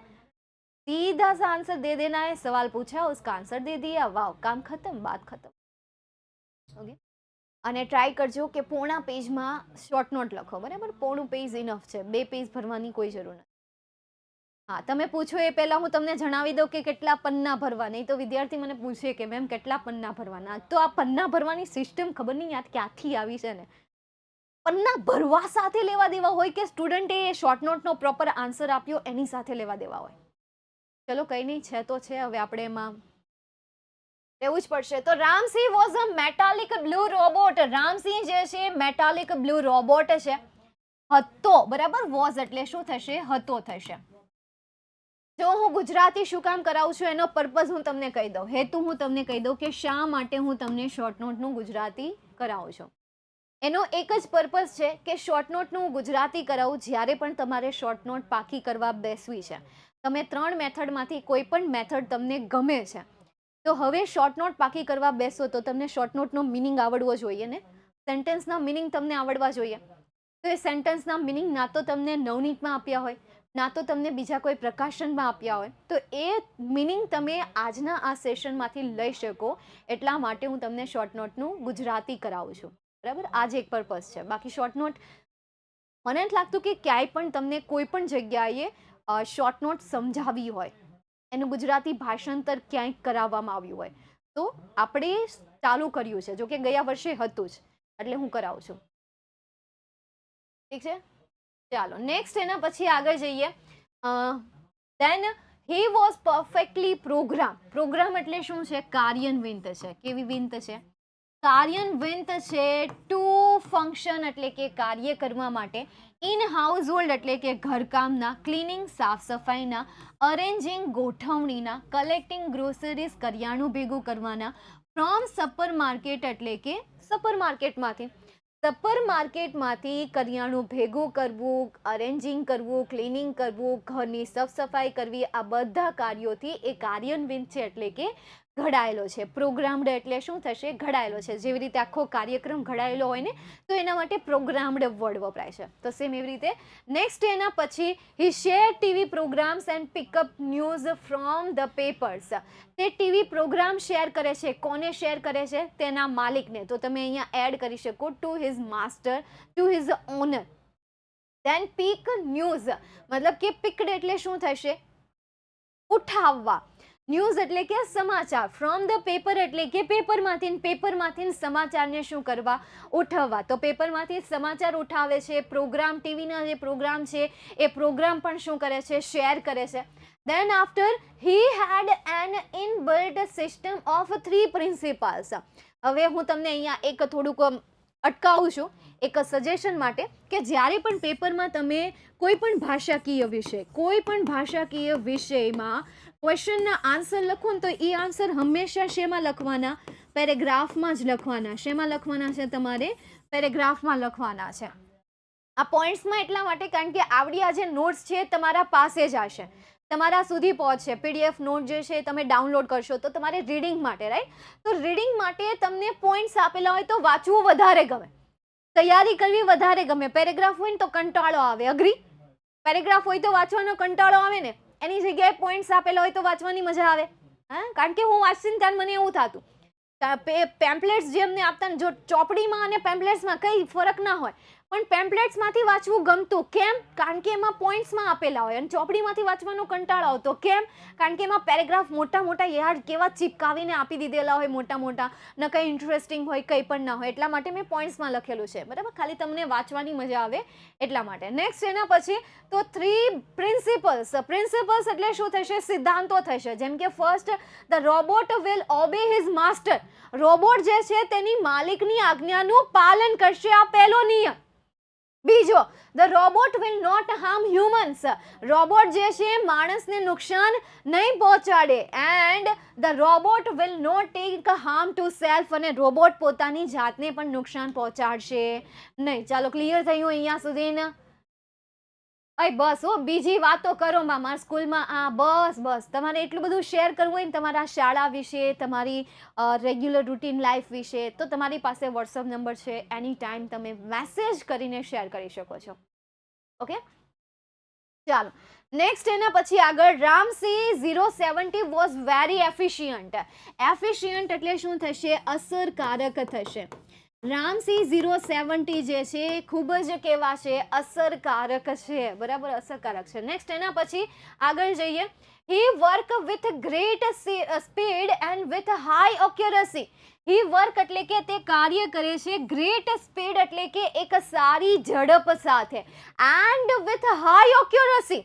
सीधा सा आंसर दे देना है. सवाल पूछा, उसका आंसर दे दिया, वाह, काम खत्म, बात खत्म. ओके, અને ટ્રાય કરજો કે પૂર્ણ પેજમાં શોર્ટ નોટ લખો, બરાબર? પૂર્ણ પેજ ઇનફ છે, 2 પેજ ભરવાની કોઈ જરૂર નથી. હા, તમે પૂછો એ પહેલા હું તમને જણાવી દઉં કે કેટલા પન્ના ભરવા. નહીં તો વિદ્યાર્થી મને પૂછે કે મેમ કેટલા પન્ના ભરવાના. તો આ પન્ના ભરવાની સિસ્ટમ ખબર નહીં યાદ ક્યાંથી આવી છે ને. પન્ના ભરવા સાથે લેવા દેવા હોય કે સ્ટુડન્ટે શોર્ટ નોટનો પ્રોપર આન્સર આપ્યો એની સાથે લેવા દેવા હોય? ચલો કઈ નહીં, છે તો છે, હવે આપણે એમાં રહેવું જ પડશે. તો Ramsingh was a metallic blue robot. Ramsingh જે છે મેટાલિક બ્લુ રોબોટ છે. હતો, બરાબર? વોઝ એટલે શું થશે? હતો થશે. જો હું ગુજરાતી શું કામ કરાવું છું એનો પર્પઝ હું તમને કહી દઉં, હેતુ હું તમને કહી દઉં કે શા માટે હું તમને શોર્ટ નોટનું ગુજરાતી કરાવું છું. એનો એક જ પર્પઝ છે કે શોર્ટ નોટનું ગુજરાતી કરાવું જ્યારે પણ તમારે શોર્ટ નોટ પાકી કરવા બેસવી છે. તમે 3 મેથડમાંથી કોઈ પણ મેથડ તમને ગમે છે, તો હવે શોર્ટ નોટ પાકી કરવા બેસો તો તમને શોર્ટ નોટનો મિનિંગ આવડવો જોઈએ ને, સેન્ટેન્સના મિનિંગ તમને આવડવા જોઈએ. તો એ સેન્ટેન્સના મિનિંગ ના તો તમને નવનીતમાં આપ્યા હોય, ના તો તમને બીજા કોઈ પ્રકાશનમાં આપ્યા હોય, તો એ મિનિંગ તમે આજના આ સેશનમાંથી લઈ શકો, એટલા માટે હું તમને શોર્ટ નોટનું ગુજરાતી કરાવું છું, બરાબર? આ જ એક પર્પઝ છે. બાકી શોર્ટ નોટ મને નથી લાગતું કે ક્યાંય પણ તમને કોઈ પણ જગ્યાએ શોર્ટ નોટ સમજાવી હોય, એનું ગુજરાતી ભાષાંતર ક્યાંય કરાવવામાં આવ્યું હોય. તો આપણે ચાલુ કર્યું છે, જો કે ગયા વર્ષે હતું જ, એટલે હું કરાવું છું. ઠીક છે, ચાલો નેક્સ્ટ એના પછી આગળ જઈએ. દેન હી વોઝ પરફેક્ટલી પ્રોગ્રામ એટલે શું છે? કાર્યાન્વિત છે. કેવી વિંત છે? કાર્યાન્વિત છે. ટુ ફંક્શન એટલે કે કાર્ય કરવા માટે, ઇન હાઉસહોલ્ડ એટલે કે ઘરકામના, ક્લિનિંગ સાફ સફાઈના, અરેન્જિંગ ગોઠવણીના, કલેક્ટિંગ ગ્રોસરીઝ કરિયાણું ભેગું કરવાના, ફ્રોમ સુપર માર્કેટ એટલે કે સુપર માર્કેટમાંથી કરિયાણું ભેગું કરવું, અરેન્જિંગ કરવું, ક્લિનિંગ કરવું, ઘરની સાફ સફાઈ કરવી, આ બધા કાર્યોથી એ કાર્યાન્વિત છે એટલે કે ઘડાયેલો છે. પ્રોગ્રામ્ડ એટલે શું થશે? ઘડાયેલો છે. જેવી રીતે આખો કાર્યક્રમ ઘડાયેલો હોય ને, તો એના માટે પ્રોગ્રામ્ડ વર્ડ વપરાય છે. તો સેમ એવી રીતે નેક્સ્ટ એના પછી he share TV programmes and pick up news from the papers. તે ટીવી પ્રોગ્રામ શેર કરે છે. કોને શેર કરે છે? તેના માલિકને. તો તમે અહીંયા એડ કરી શકો to his master, to his owner. Then pick news મતલબ કે પિકડ એટલે શું થશે? ઉઠાવવા. ન્યૂઝ એટલે કે સમાચાર. ફ્રોમ ધ પેપર એટલે કે પેપરમાંથી સમાચારને શું કરવા? ઉઠાવવા. તો પેપરમાંથી સમાચાર ઉઠાવે છે. પ્રોગ્રામ, ટીવીના જે પ્રોગ્રામ છે એ પ્રોગ્રામ પણ શું કરે છે? શેર કરે છે. Then after he had an inbuilt system of 3 principles. હવે હું તમને અહીંયા એક થોડુંક અટકાવું છું એક સજેશન માટે, કે જ્યારે પણ પેપરમાં તમે કોઈ પણ ભાષાકીય વિષયમાં ક્વેશ્ચનના આન્સર લખો ને, તો એ આન્સર હંમેશા શેમાં લખવાના? પેરેગ્રાફમાં જ લખવાના. શેમાં લખવાના છે? તમારે પેરેગ્રાફમાં લખવાના છે. આ પોઈન્ટ્સમાં એટલા માટે કારણ કે આવડી આ જે નોટ્સ છે તમારા પાસે જ હશે, તમારા સુધી પહોંચશે. પીડીએફ નોટ જે છે તમે ડાઉનલોડ કરશો તો તમારે રીડિંગ માટે, રાઈટ? તો રીડિંગ માટે તમને પોઈન્ટ્સ આપેલા હોય તો વાંચવું વધારે ગમે, તૈયારી કરવી વધારે ગમે. પેરેગ્રાફ હોય ને તો કંટાળો આવે. અગ્રી? પેરેગ્રાફ હોય તો વાંચવાનો કંટાળો આવે ને, એની જગ્યાએ પોઈન્ટ્સ આપેલા હોય તો વાંચવાની મજા આવે. હા, કારણ કે હું વાંચતી ને ત્યારે મને એવું થતું, પેમ્પલેટ્સ જે અમને આપતા ને, જો ચોપડીમાં અને પેમ્પલેટ્સમાં કંઈ ફરક ના હોય, પણ પેમ્પલેટ્સમાંથી વાંચવું ગમતું. કેમ? કારણ કે એમાં પોઈન્ટ્સમાં આપેલા હોય. અને ચોપડીમાંથી વાંચવાનો કંટાળો આવતો. કેમ? કારણ કે એમાં પેરેગ્રાફ મોટા યાર કેવા ચીપકાવીને આપી દીધેલા હોય, મોટા ન કંઈ ઇન્ટરેસ્ટિંગ હોય, કંઈ પણ ના હોય. એટલા માટે મેં પોઈન્ટ્સમાં લખેલું છે, બરાબર? ખાલી તમને વાંચવાની મજા આવે એટલા માટે. નેક્સ્ટ એના પછી તો 3 પ્રિન્સિપલ્સ. પ્રિન્સિપલ્સ એટલે શું થશે? સિદ્ધાંતો થશે. જેમ કે first, the robot will obey his master. Robot જે છે તેની માલિકની આજ્ઞાનું પાલન કરશે. આ પહેલો નિયમ. બીજો, the robot will not harm humans. Robot જે છે માણસને નુકસાન નહીં પહોંચાડે. And the robot will not take harm to self. અને રોબોટ પોતાની જાતને પણ નુકસાન પહોંચાડશે નહીં. ચાલો, ક્લિયર થયું અહીંયા સુધી? બસ હો, બીજી વાતો કરો મારા સ્કૂલમાં. બસ તમારે એટલું બધું શેર કરવું હોય ને તમારા શાળા વિશે, તમારી રેગ્યુલર રૂટીન લાઈફ વિશે, તો તમારી પાસે વોટ્સઅપ નંબર છે. એની ટાઈમ તમે મેસેજ કરીને શેર કરી શકો છો. ઓકે, ચાલો નેક્સ્ટ એના પછી આગળ. Ramsi 070 was very efficient. Efficient એટલે શું થશે? અસરકારક થશે. રામસી 070 જે છે ખૂબ જ કેવા છે? અસરકારક છે, બરાબર? અસરકારક છે. નેક્સ્ટ એના પછી આગળ જઈએ. He work with great speed and with high accuracy. He work એટલે કે તે કાર્ય કરે છે. ગ્રેટ સ્પીડ એટલે કે એક સારી ઝડપ સાથે. And with high accuracy.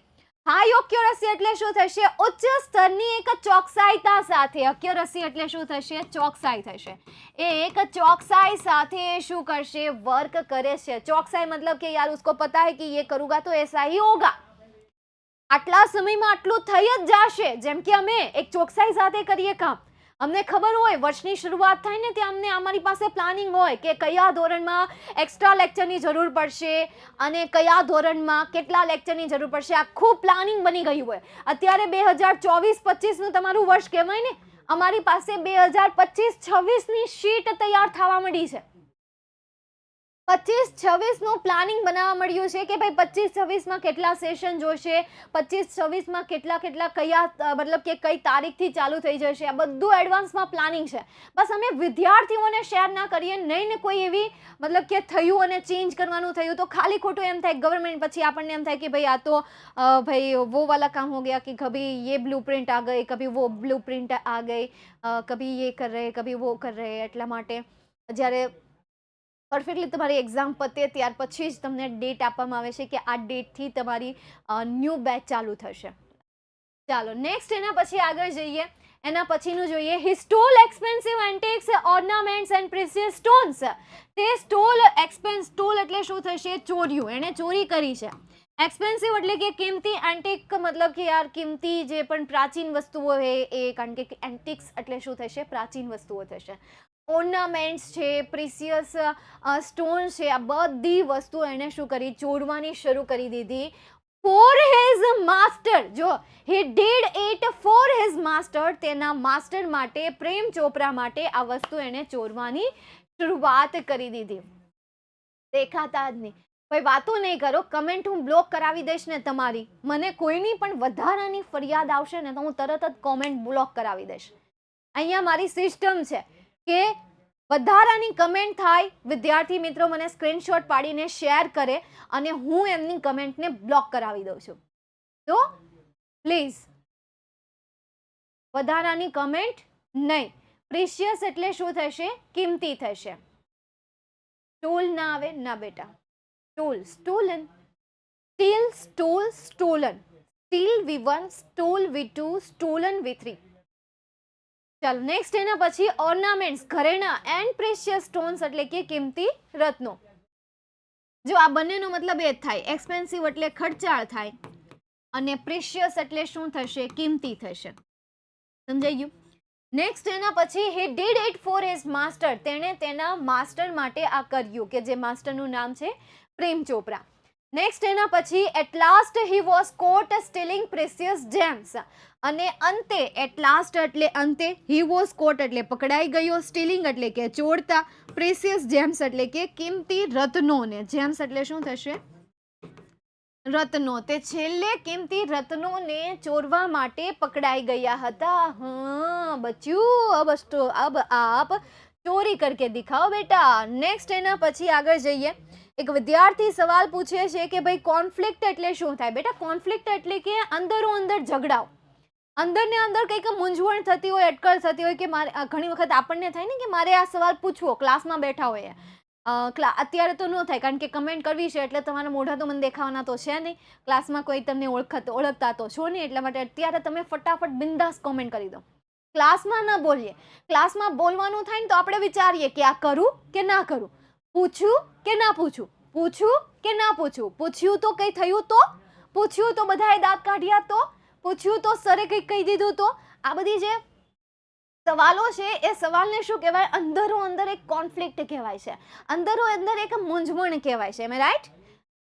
High accuracy એટલે શું થશે? ઉચ્ચ સ્તરની એક ચોકસાઈતા સાથે. ઓક્યુરસી એટલે શું થશે? ચોકસાઈ થશે. એ એક ચોકસાઈ સાથે શું કરશે? વર્ક કરે છે. ચોકસાઈ मतलब कि यार उसको पता है कि ये करूंगा तो ऐसा ही होगा. આટલા સમયમાં આટલું થઈ જ જશે. જેમ કે અમે એક ચોકસાઈ સાથે કરીએ કામ. અમને ખબર હોય વર્ષની શરૂઆત થાય ને ત્યાં અમને અમારી પાસે પ્લાનિંગ હોય કે કયા ધોરણમાં એક્સ્ટ્રા લેક્ચરની જરૂર પડશે અને કયા ધોરણમાં કેટલા લેક્ચરની જરૂર પડશે. આખું પ્લાનિંગ બની ગયું હોય. અત્યારે 2024-25નું તમારું વર્ષ કહેવાય ને, અમારી પાસે 2025-26ની શીટ તૈયાર થવા માંડી છે. 25-26 નું પ્લાનિંગ બનાવવા મળ્યું છે કે ભાઈ 25-26 માં કેટલા સેશન જોશે, 25-26 માં કેટલા કયા મતલબ કે કઈ તારીખથી ચાલુ થઈ જશે, આ બધું એડવાન્સમાં પ્લાનિંગ છે. બસ અમે વિદ્યાર્થીઓને શેર ના કરીએ, નહીં ને કોઈ એવી મતલબ કે થયું અને ચેન્જ કરવાનું થયું તો ખાલી ખોટું એમ થાય ગવર્મેન્ટ, પછી આપણને એમ થાય કે ભાઈ આ તો ભાઈ वो वाला काम हो गया कि कभी ये ब्लूप्रिंट आ गई, कभी वो ब्लूप्रिंट आ गई, कभी ये कर रहे कभी वो कर रहे. એટલા માટે જ્યારે પરફેક્ટલી તમારી એક્ઝામ પતે ત્યાર પછી જ તમને ડેટ આપવામાં આવે છે કે આ ડેટથી તમારી ન્યૂ બેચ ચાલુ થશે. ચાલો નેક્સ્ટ એના પછી આગળ જઈએ. એના પછીનું જોઈએ, he stole expensive antiques ornaments and precious stones. તે સ્ટોલ એટલે શું થશે? ચોર્યું, એણે ચોરી કરી છે. એક્સપેન્સિવ એટલે કે કિંમતી, એન્ટિક મતલબ કે યાર કિંમતી જે પણ પ્રાચીન વસ્તુઓ છે એ, કારણ કે એન્ટિક્સ એટલે શું થશે? પ્રાચીન વસ્તુઓ થશે. ઓર્નામેન્ટ્સ છે, પ્રિસિયસ સ્ટોન છે, આ બધી વસ્તુ એને શું કરી? ચોરવાની શરૂ કરી દીધી. ફોર હિઝ માસ્ટર, જો he did it for his master, તેના માસ્ટર માટે, પ્રેમ ચોપરા માટે આ વસ્તુ એને ચોરવાની શરૂઆત કરી દીધી. દેખાતા જ નહીં ભાઈ, વાતો નહીં કરો, કમેન્ટ હું બ્લોક કરાવી દઈશ ને તમારી. મને કોઈની પણ વધારાની ફરિયાદ આવશે ને તો હું તરત જ કોમેન્ટ બ્લોક કરાવી દઈશ. અહીંયા મારી સિસ્ટમ છે કે વધારાની કમેન્ટ થાય, વિદ્યાર્થી મિત્રો મને સ્ક્રીનશોટ પાડીને શેર કરે અને હું એમની કમેન્ટને બ્લોક કરાવી દઉં છું. તો પ્લીઝ વધારાની કમેન્ટ નહીં. પ્રિશિયસ એટલે શું થશે? કિંમતી થશે. સ્ટોલ ના આવે ના બેટા, stall, stolen, steel, stall, stolen, steel V1, stall V2, stolen V3. ચાલો નેક્સ્ટ એના પછી ઓર્નામેન્ટ્સ, ઘરેણા, એન્ડ પ્રેશિયસ સ્ટોન્સ એટલે કે કિંમતી રત્નો. જો આ બંનેનો મતલબ એ જ થાય, એક્સપેન્સિવ એટલે ખર્ચાળ થાય અને પ્રેશિયસ એટલે શું થશે? કિંમતી થશે. સમજાઈ ગયું? નેક્સ્ટ એના પછી he did it for his master, તેણે તેના માસ્ટર માટે આ કર્યું, કે જે માસ્ટરનું નામ છે પ્રેમ ચોપરા. નેક્સ્ટ એના પછી at last he was caught stealing precious gems, અને અંતે, એટ લાસ્ટ એટલે અંતે, હી વોઝ કોટ એટલે પકડાઈ ગયો, સ્ટીલિંગ એટલે કે ચોરતા, પ્રેસિયસ જેમ્સ એટલે કે કિંમતી રત્નોને. જેમ્સ એટલે શું થશે? રત્નો. તે છેલ્લે કિંમતી રત્નોને ચોરવા માટે પકડાઈ ગયા હતા. હા બચ્ચું, અબ આપ ચોરી કરકે દિખાઓ બેટા. નેક્સ્ટ એના પછી આગળ જઈએ. એક વિદ્યાર્થી સવાલ પૂછે છે કે ભાઈ કોન્ફ્લિક્ટ એટલે શું થાય? બેટા કોન્ફ્લિક્ટ એટલે કે અંદરો અંદર ઝઘડાઓ, અંદર ને અંદર કંઈક મૂંઝવણ થતી હોય, અટકળ થતી હોય, કે મારે ઘણી વખત આપણને થાય ને કે મારે આ સવાલ પૂછવો, ક્લાસમાં બેઠા હોય. અત્યારે તો ન થાય કારણ કે કમેન્ટ કરવી છે એટલે તમારા મોઢા તો મને દેખાવાના તો છે નહીં, ક્લાસમાં કોઈ તમને ઓળખતા તો છો નહીં, એટલા માટે અત્યારે તમે ફટાફટ બિંદાસ કોમેન્ટ કરી દો. ક્લાસમાં ન બોલીએ, ક્લાસમાં બોલવાનું થાય ને તો આપણે વિચારીએ કે આ કરું કે ના કરું, પૂછ્યું કે ના પૂછું, પૂછ્યું કે ના પૂછું, પૂછ્યું તો કંઈ થયું તો, પૂછ્યું તો બધાએ દાંત કાઢ્યા તો, પૂછ્યું તો સરે કંઈક કહી દીધું તો. આ બધી જે સવાલો છે એ સવાલને શું કહેવાય? અંદરો અંદર એક કોન્ફ્લિક્ટ કહેવાય છે, અંદરો અંદર એક મૂંઝવણ કહેવાય છે. રાઈટ?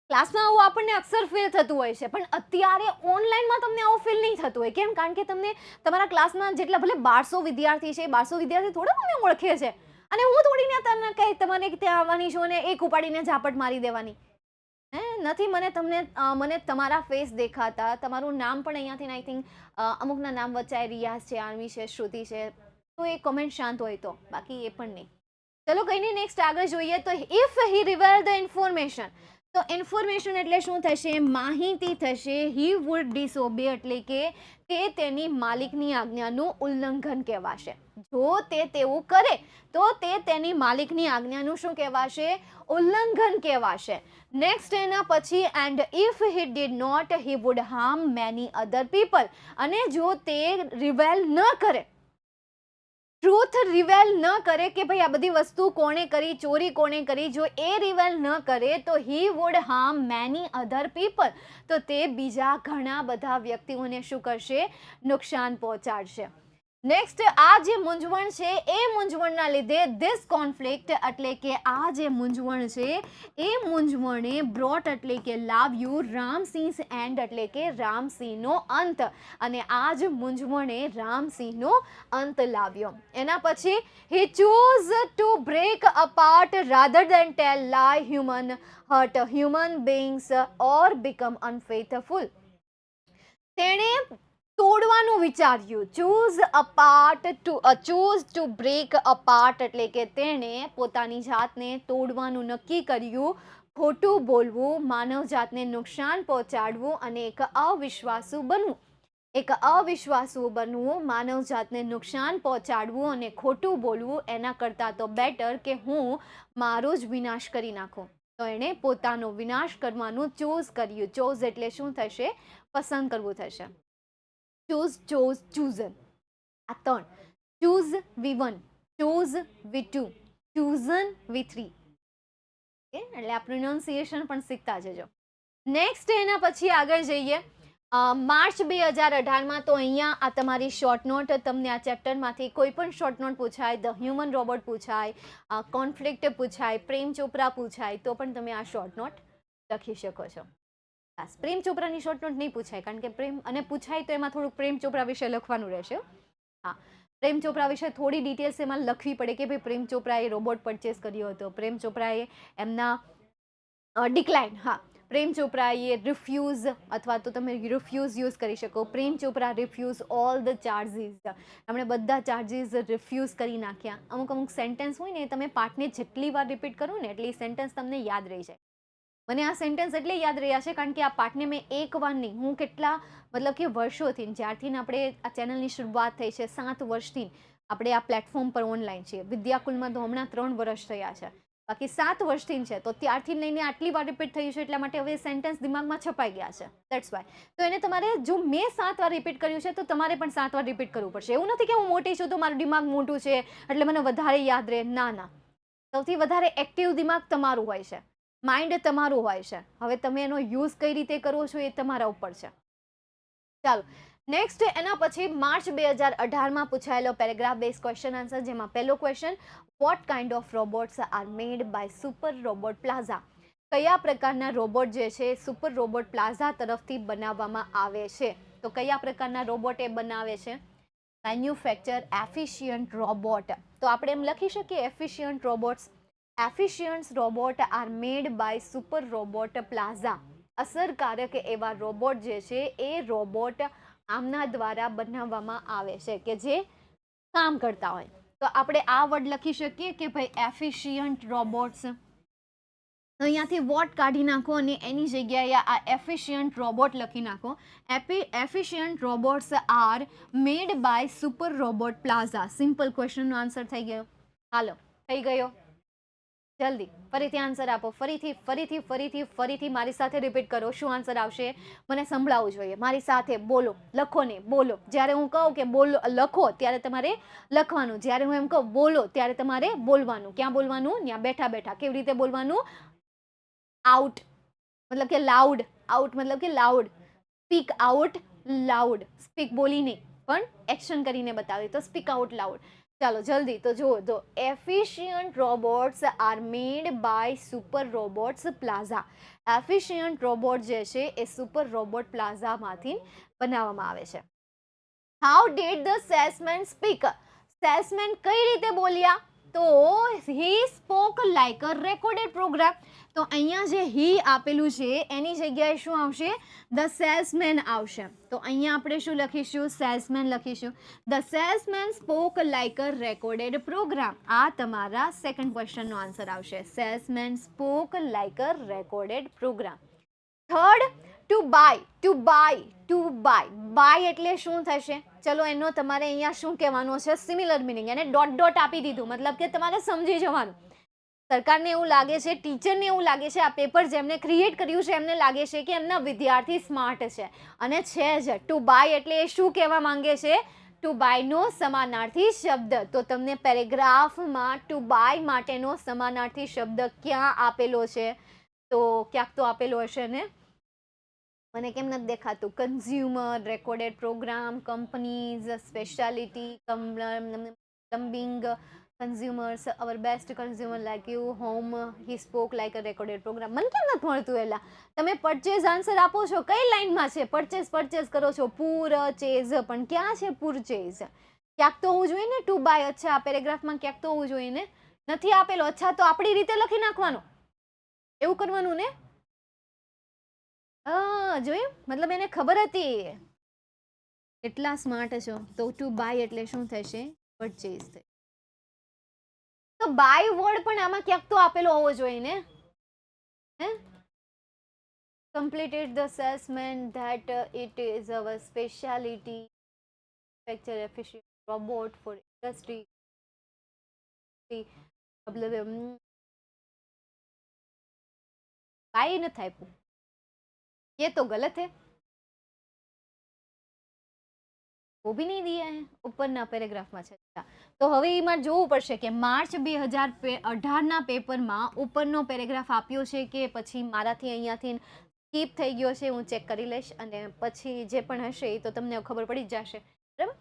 ક્લાસમાં આવું આપણને અક્સર ફીલ થતું હોય છે, પણ અત્યારે ઓનલાઈનમાં તમને આવું ફીલ નહીં થતું હોય. કેમ? કારણ કે તમને તમારા ક્લાસમાં જેટલા ભલે 1200 વિદ્યાર્થી છે, 1200 વિદ્યાર્થી થોડા તમને ઓળખે છે, અને હું થોડીને તમને કંઈ તમારે ત્યાં આવવાની છું અને એક ઉપાડીને ઝાપટ મારી દેવાની નથી. મને તમારા ફેસ દેખાતા, તમારું નામ પણ અહીંયાથી આઈ થિંક અમુકના નામ વચ્ચાય, રિયાઝ છે, આણવી છે, શ્રુતિ છે, તો એ કોમેન્ટ શાંત હોય તો, બાકી એ પણ નહીં. ચલો કંઈ નહીં, નેક્સ્ટ આગળ જોઈએ. તો if he reveal the information, તો ઇન્ફોર્મેશન એટલે શું થશે? માહિતી થશે. હી વુડ ડિસઓબે એટલે કે તે તેની માલિકની આજ્ઞાનું ઉલ્લંઘન કહેવાશે. જો તે તેવું કરે તો તે તેની માલિકની આજ્ઞાનું શું કહેવાશે? ઉલ્લંઘન કહેવાશે. નેક્સ્ટ એના પછી and if he did not he would harm many other people, અને જો તે રિવેલ ન કરે, ટ્રુથ રિવેલ ન કરે કે ભાઈ આ બધી વસ્તુ કોણે કરી, ચોરી કોણે કરી, જો એ રિવેલ ન કરે તો હી would harm many other people, તો તે બીજા ઘણા બધા વ્યક્તિઓને શું કરશે? નુકસાન પહોંચાડશે. નેક્સ્ટ, આ જે મૂંઝવણ છે એ મૂંઝવણના લીધે ધીસ કોન્ફ્લિક્ટ એટલે કે આ જે મૂંઝવણ છે એ મૂંઝવણે બ્રોટ એટલે કે લાવ્યું રામસિંહ એન્ડ એટલે કે રામસિંહનો અંત, અને આ જ મૂંઝવણે રામસિંહનો અંત લાવ્યો. એના પછી he chose to break apart rather than tell lie human hurt human beings or become unfaithful. તેણે તોડવાનું વિચાર્યું. ચૂઝ ટુ બ્રેક અપાર્ટ એટલે કે તેણે પોતાની જાતને તોડવાનું નક્કી કર્યું, ખોટું બોલવું, માનવ જાતને નુકસાન પહોંચાડવું અને એક અવિશ્વાસુ બનવું, માનવ જાતને નુકસાન પહોંચાડવું અને ખોટું બોલવું, એના કરતાં તો બેટર કે હું મારો જ વિનાશ કરી નાખું. તો એણે પોતાનો વિનાશ કરવાનું ચૂઝ કર્યું. ચૂઝ એટલે શું થશે? પસંદ કરવું થશે. chosen આ ત્રણ. choose V1, choose V2, chosen V3. એટલે આ પ્રોનાઉન્સિએશન પણ શીખતા જજો. નેક્સ્ટ એના પછી આગળ જઈએ. માર્ચ 2018માં તો અહીંયા આ તમારી શોર્ટ નોટ, તમને આ ચેપ્ટરમાંથી કોઈ પણ શોર્ટ નોટ પૂછાય, ધ હ્યુમન રોબોટ પૂછાય, કોન્ફ્લિક્ટ પૂછાય, પ્રેમ ચોપરા પૂછાય, તો પણ તમે આ શોર્ટ નોટ લખી શકો છો. પ્રેમ ચોપરાની શોર્ટ નોટ નહીં પૂછાય, કારણ કે પ્રેમ અને પૂછાય તો એમાં થોડુંક પ્રેમ ચોપરા વિશે લખવાનું રહેશે. હા, પ્રેમ ચોપરા વિશે થોડી ડિટેલ્સ એમાં લખવી પડે કે ભાઈ પ્રેમ ચોપરાએ રોબોટ પરચેસ કર્યો હતો, પ્રેમ ચોપરાએ એમના ડિક્લાઇન, હા, પ્રેમ ચોપરાએ રિફ્યુઝ, અથવા તો તમે રિફ્યુઝ યુઝ કરી શકો. Prem Chopra refuse all the charges, એમણે બધા ચાર્જીસ રિફ્યુઝ કરી નાખ્યા. અમુક સેન્ટેન્સ હોય ને એ તમે પાઠને જેટલી વાર રિપીટ કરો ને એટલે એ સેન્ટેન્સ તમને યાદ રહી જાય. મને આ સેન્ટેન્સ એટલે યાદ રહ્યા છે કારણ કે આ પાઠને મેં એક વાર નહીં, હું કેટલા મતલબ કે વર્ષોથી, જ્યારથી આપણે આ ચેનલની શરૂઆત થઈ છે 7 વર્ષથી આપણે આ પ્લેટફોર્મ પર ઓનલાઈન છીએ. વિદ્યાકુલમાં તો હમણાં 3 વર્ષ થયા છે, બાકી 7 વર્ષથી છે. તો ત્યારથી લઈને આટલી વાર રિપીટ થયું છે એટલા માટે હવે સેન્ટેન્સ દિમાગમાં છપાઈ ગયા છે. That's why. તો એને તમારે, જો મેં 7 વાર રિપીટ કર્યું છે તો તમારે પણ 7 વાર રિપીટ કરવું પડશે. એવું નથી કે હું મોટી છું તો મારું દિમાગ મોટું છે એટલે મને વધારે યાદ રહે. ના, સૌથી વધારે એક્ટિવ દિમાગ તમારું હોય છે, માઇન્ડ તમારું હોય છે. હવે તમે એનો યુઝ કઈ રીતે કરવો છો એ તમારા ઉપર છે. ચાલો નેક્સ્ટ, એના પછી માર્ચ 2018માં પૂછાયેલો પેરેગ્રાફ બેઝ ક્વેશ્ચન આન્સર, જેમાં પહેલો question, what kind of robots are made by super robot plaza. કયા પ્રકારના રોબોટ જે છે સુપર રોબોટ પ્લાઝા તરફથી બનાવવામાં આવે છે? તો કયા પ્રકારના રોબોટ એ બનાવે છે? Manufacture efficient robot. તો આપણે એમ લખી શકીએ efficient robots. Efficient robot are made by Super Robot Plaza. અસરકારક એવા રોબોટ જે છે એ રોબોટ આમના દ્વારા બનાવવામાં આવે છે કે જે કામ કરતા હોય. તો આપણે આ વર્ડ લખી શકીએ કે ભાઈ એફિશિયન્ટ રોબોટ્સ. તો અહીંયાથી વોટ કાઢી નાખો અને એની જગ્યાએ આ એફિશિયન્ટ રોબોટ લખી નાખો. Efficient robots are made by super robot plaza. Simple ક્વેશ્ચનનો આન્સર થઈ ગયો. હાલો, થઈ ગયો. જલ્દી ફરીથી આન્સર આપો. ફરીથી મારી સાથે રિપીટ કરો. શું આન્સર આવશે મને સંભળાવવું જોઈએ. મારી સાથે બોલો, લખો ને બોલો. જ્યારે હું કહું કે બોલો, લખો, ત્યારે તમારે લખવાનું. જ્યારે હું એમ કહું બોલો, ત્યારે તમારે બોલવાનું. ક્યાં બોલવાનું? ત્યાં બેઠા બેઠા. કેવી રીતે બોલવાનું? આઉટ મતલબ કે લાઉડ. આઉટ મતલબ કે loud. Speak out loud. Speak બોલી નહીં પણ એક્શન કરીને બતાવી તો સ્પીક આઉટ લાઉડ. ચાલો જલ્દી તો જુઓ. તો efficient robots are made by super robots plaza. Efficient robot જે છે એ સુપર રોબોટ પ્લાઝામાંથી બનાવવામાં આવે છે. How did the salesman speak. Salesman કઈ રીતે બોલ્યા? તો he spoke like a recorded programme. તો અહીંયા જે હી આપેલું છે એની જગ્યાએ શું આવશે? ધ સેલ્સમેન આવશે. તો અહીંયા આપણે શું લખીશું? સેલ્સમેન લખીશું. The salesman spoke like a recorded programme. આ તમારા સેકન્ડ ક્વેશ્ચનનો આન્સર આવશે. Salesman spoke like a recorded programme. Third, to buy. Buy એટલે શું થશે? ચલો એનો તમારે અહીંયા શું કહેવાનું છે? Similar meaning. એને ડોટ આપી દીધું, મતલબ કે તમારે સમજી જવાનું. સરકારને એવું લાગે છે, ટીચરને એવું લાગે છે, આ પેપર જેમને ક્રિએટ કર્યું છે એમને લાગે છે કે એમના વિદ્યાર્થી સ્માર્ટ છે, અને છે જ. ટુ બાય એટલે એ શું કહેવા માંગે છે? ટુ બાયનો સમાનાર્થી શબ્દ. તો તમને પેરેગ્રાફમાં ટુ બાય માટેનો સમાનાર્થી શબ્દ ક્યાં આપેલો છે? તો ક્યાંક તો આપેલો હશે ને. મને કેમ નથી દેખાતું? Consumer, recorded programme, companies, speciality, plumbing, consumers, our best consumer like you, home, he spoke like a recorded program. મને કેમ નથી મળતું? એલા તમે પરચેઝ આન્સર આપો છો, કઈ લાઈનમાં છે? પરચેઝ કરો છો, પૂરચેઝ, પણ ક્યાં છે પૂરચેઝ? ક્યાંક તો હોવું જોઈએ ને, ટુ બાય. અચ્છા, પેરેગ્રાફમાં ક્યાંક તો હોવું જોઈએ ને, નથી આપેલો. અચ્છા, તો આપણી રીતે લખી નાખવાનું, એવું કરવાનું ને? જોયું, મતલબ એને ખબર હતી. એટલા સ્માર્ટ છો. તો ટુ બાય એટલે શું થશે? પરચેઝ થશે. તો બાય વર્ડ પણ આમાં ક્યાંક તો આપેલો હોવો જોઈએ ને. હે, completed the assessment that it is our specialty, manufacture efficient robot for industry. Buy न થાય, ये तो गलत है, वो भी नहीं दिया है. ઉપરના પેરેગ્રાફમાં છે. તો હવે એમાં જોવું પડશે કે માર્ચ 2018ના પેપરમાં ઉપરનો પેરેગ્રાફ આપ્યો છે કે પછી મારાથી અહીંયાથી સ્કીપ થઈ ગયો છે. હું ચેક કરી લઈશ અને પછી જે પણ હશે એ તો તમને ખબર પડી જ જશે. બરાબર,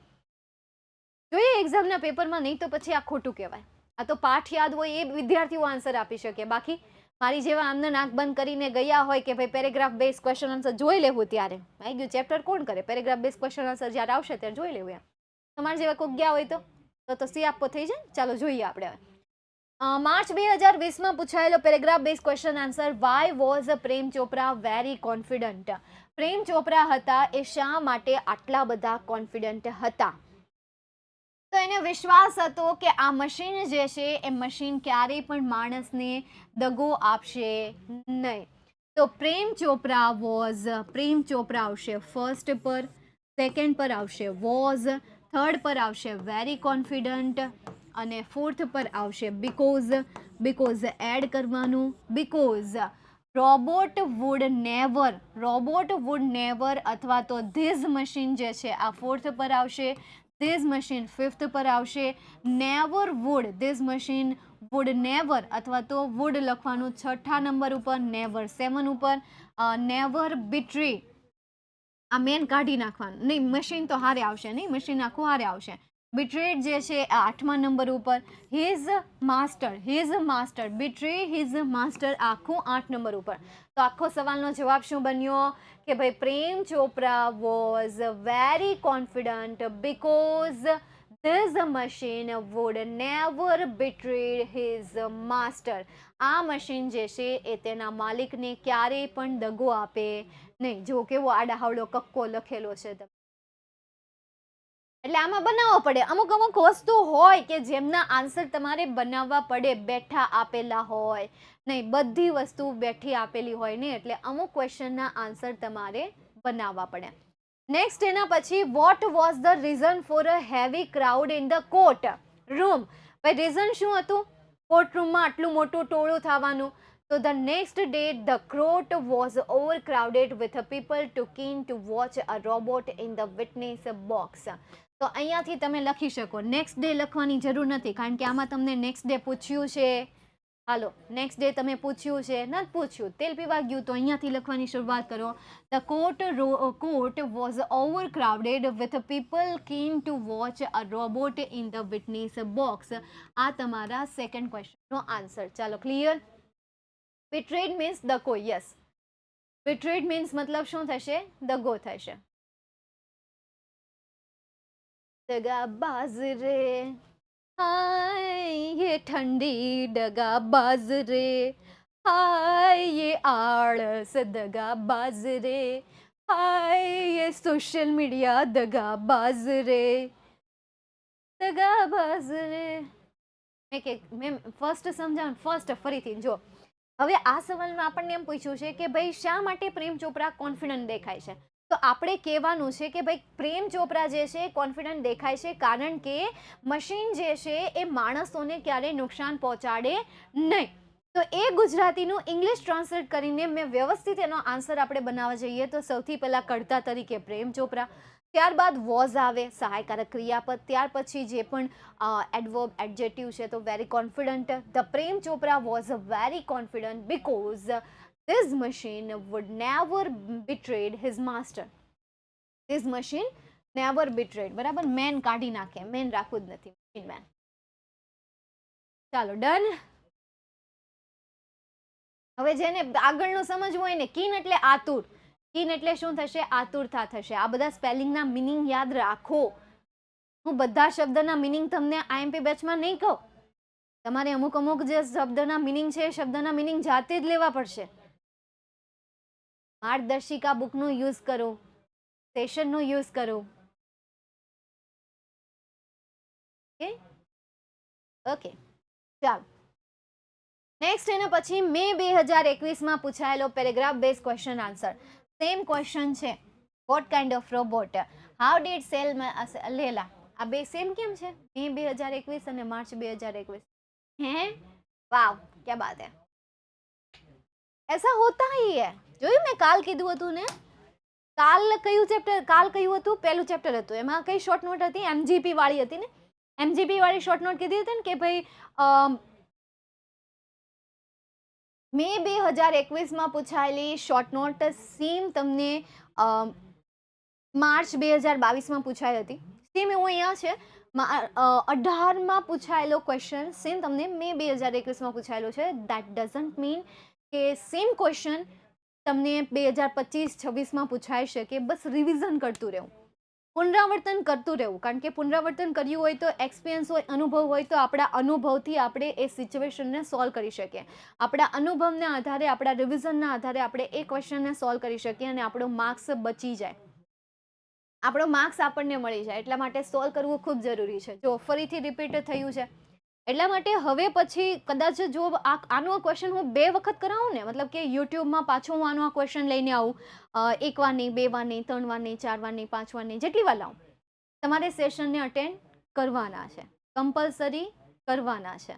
જોઈએ એક્ઝામના પેપરમાં, નહીં તો પછી આ ખોટું કહેવાય. આ તો પાઠ યાદ હોય એ વિદ્યાર્થીઓ આન્સર આપી શકે, બાકી મારી જેવા આમને નાક બંધ કરીને ગયા હોય કે ભાઈ પેરેગ્રાફ બેઝ ક્વેશ્ચન આન્સર જોઈ લેવું, ત્યારે આવી ગયું ચેપ્ટર કોણ કરે? પેરેગ્રાફ બેઝ ક્વેશ્ચન આન્સર જ્યારે આવશે ત્યારે જોઈ લેવું. એમ તમારા જેવા કોઈ ગયા હોય તો સી આપવો થઈ જાય. ચાલો જોઈએ આપણે હવે. માર્ચ 2020માં પૂછાયેલો paragraph base question answer, why was Prem Chopra very confident? Prem Chopra હતા એ શા માટે આટલા બધા કોન્ફિડન્ટ હતા? તો એને વિશ્વાસ હતો કે આ મશીન જે છે એ મશીન ક્યારેય પણ માણસને દગો આપશે નહીં. તો પ્રેમ ચોપરા આવશે ફર્સ્ટ પર, સેકન્ડ પર આવશે વોઝ, થર્ડ પર આવશે વેરી કોન્ફિડન્ટ અને ફોર્થ પર આવશે બીકોઝ એડ કરવાનું. બીકોઝ રોબોટ વુડ નેવર અથવા તો ધીઝ મશીન જે છે આ ફોર્થ પર આવશે, ધીઝ મશીન ફિફ્થ પર આવશે, never would, these machine would never અથવા તો વુડ લખવાનું છઠ્ઠા નંબર ઉપર, નેવર 7 ઉપર, નેવર બિટ્રે આ મેન કાઢી નાખવાનું, નહીં મશીન તો હારે આવશે, નહીં મશીન આખું હારે આવશે. બિટ્રેડ જે છે આ 8મા નંબર ઉપર, હિઝ માસ્ટર બિટ્રે હિઝ માસ્ટર આખું 8 નંબર ઉપર. તો આખો સવાલનો જવાબ શું બન્યો કે ભાઈ Prem Chopra was very confident because these machine would never betrayed his master. આ મશીન જે છે એ તેના માલિકને ક્યારેય પણ દગો આપે નહીં. જો કેવો આડાહવડો કક્કો લખેલો છે. એટલે આમાં બનાવવો પડે. અમુક વસ્તુ હોય કે જેમના આન્સર તમારે બનાવવા પડે, બેઠા આપેલા હોય નહીં, બધી વસ્તુ બેઠી આપેલી હોય ને, એટલે અમુક ક્વેશ્ચનના આન્સર તમારે બનાવવા પડે. નેક્સ્ટ એના પછી, what was the reason for a heavy crowd in the court room? ભાઈ રીઝન શું હતું કોર્ટ રૂમમાં આટલું મોટું ટોળું થવાનું? તો the next day the court was over crowded with people two keen two watch a robot in the witness box. તો અહીંયાથી તમે લખી શકો. નેક્સ્ટ ડે લખવાની જરૂર નથી, કારણ કે આમાં તમને નેક્સ્ટ ડે પૂછ્યું છે. હાલો, નેક્સ્ટ ડે તમે પૂછ્યું છે, નથી પૂછ્યું, તેલ પીવા ગયું, તો અહીંયાથી લખવાની શરૂઆત કરો. The court was over crowded with people keen two watch a robot in the witness box. આ તમારા સેકન્ડ ક્વેશ્ચનનો આન્સર. ચાલો, ક્લિયર? બિટ્રેડ મીન્સ દગો. યસ, બિટ્રેડ મીન્સ મતલબ શું થશે? દગો થશે. दगाबाज रे, हाय ये ठंडी दगाबाज रे, हाय ये आलस दगाबाज रे, हाय ये सोशल मीडिया दगाबाज रे, दगाबाज रे. મેં ફર્સ્ટ સમજાવું, ફર્સ્ટ ફરીથી જો. હવે આ સવાલમાં આપણને એમ પૂછ્યું છે કે ભાઈ શા માટે પ્રેમ ચોપરા કોન્ફિડન્ટ દેખાય છે? તો આપણે કહેવાનું છે કે ભાઈ પ્રેમ ચોપરા જે છે કોન્ફિડન્ટ દેખાય છે કારણ કે મશીન જે છે એ માણસોને ક્યારેય નુકસાન પહોંચાડે નહીં. તો એ ગુજરાતીનું ઇંગ્લિશ ટ્રાન્સલેટ કરીને મેં વ્યવસ્થિત એનો આન્સર આપણે બનાવવા જઈએ તો સૌથી પહેલાં કર્તા તરીકે પ્રેમ ચોપરા, ત્યારબાદ વોઝ આવે સહાયકારક ક્રિયાપદ, ત્યાર પછી જે પણ એડવર્બ એડજેક્ટિવ છે તો very confident. The Prem Chopra was very confident because This machine would never betrayed his master. This machine never betrayed. બરાબર, મેન કાઢી નાખે, મેન રાખવું જ નથી, machine man. ચાલો ડન. હવે જેને આગળનું સમજવું હોય ને, કીન એટલે આતુર. કીન એટલે શું થશે? આતુરતા થશે. આ બધા સ્પેલિંગના મિનિંગ યાદ રાખો. હું બધા શબ્દના મિનિંગ તમને આઈએમપી બેચમાં નહીં કહું. તમારે અમુક અમુક જે શબ્દના મિનિંગ છે એ શબ્દના મિનિંગ જાતે જ લેવા પડશે. માર્ગદર્શિકા બુકનો યુઝ કરો, સેશનનો યુઝ કરો. ઓકે ચાલો નેક્સ્ટ એના પછી મે 2021માં પૂછાયેલો paragraph base question answer. Same question છે. What kind of robot, how did સેલ લેલા. આ બે સેમ કેમ છે? મે 2021 અને માર્ચ 2021. हैं? वाव, क्या बात है. ऐसा होता ही है. જોયું મેં કાલ કીધું હતું ને, કાલ કયું ચેપ્ટર, કાલ કયું હતું? પહેલું ચેપ્ટર હતું. એમાં કઈ શોર્ટ નોટ હતી? એમજીપી વાળી હતી ને. એમજીપી વાળી શોર્ટ નોટ કીધી હતી ને કે ભાઈ મે 2021માં પૂછાયેલી શોર્ટ નોટ સેમ તમને માર્ચ 2022માં પૂછાઈ હતી. સેમ એવું અહીંયા છે. 18માં પૂછાયેલો ક્વેશ્ચન સેમ તમને મે 2021માં પૂછાયેલો છે. દેટ ડઝન્ટ મીન કે સેમ ક્વેશ્ચન તમને 2025-26માં પૂછાઈ શકે. બસ રિવિઝન કરતું રહેવું, પુનરાવર્તન કરતું રહેવું. કારણ કે પુનરાવર્તન કર્યું હોય તો એક્સપિરિયન્સ હોય, અનુભવ હોય તો આપણા અનુભવથી આપણે એ સિચ્યુએશનને સોલ્વ કરી શકીએ. આપણા અનુભવના આધારે, આપણા રિવિઝનના આધારે આપણે એ ક્વેશ્ચનને સોલ્વ કરી શકીએ અને આપણો માર્ક્સ બચી જાય, આપણો માર્ક્સ આપણને મળી જાય. એટલા માટે સોલ્વ કરવું ખૂબ જરૂરી છે. જો ફરીથી રિપીટ થયું છે એટલા માટે હવે પછી કદાચ જો આનો ક્વેશ્ચન હું 2 વખત કરાવું ને, મતલબ કે યુટ્યુબમાં પાછું હું આનો ક્વેશ્ચન લઈને આવું 1 વાર નહીં, 2 વાર નહીં, 3 વાર નહીં, 4 વાર નહીં, 5 વાર નહીં, જેટલી વાર લાવું, તમારે સેશનને અટેન્ડ કરવાના છે, કમ્પલસરી કરવાના છે.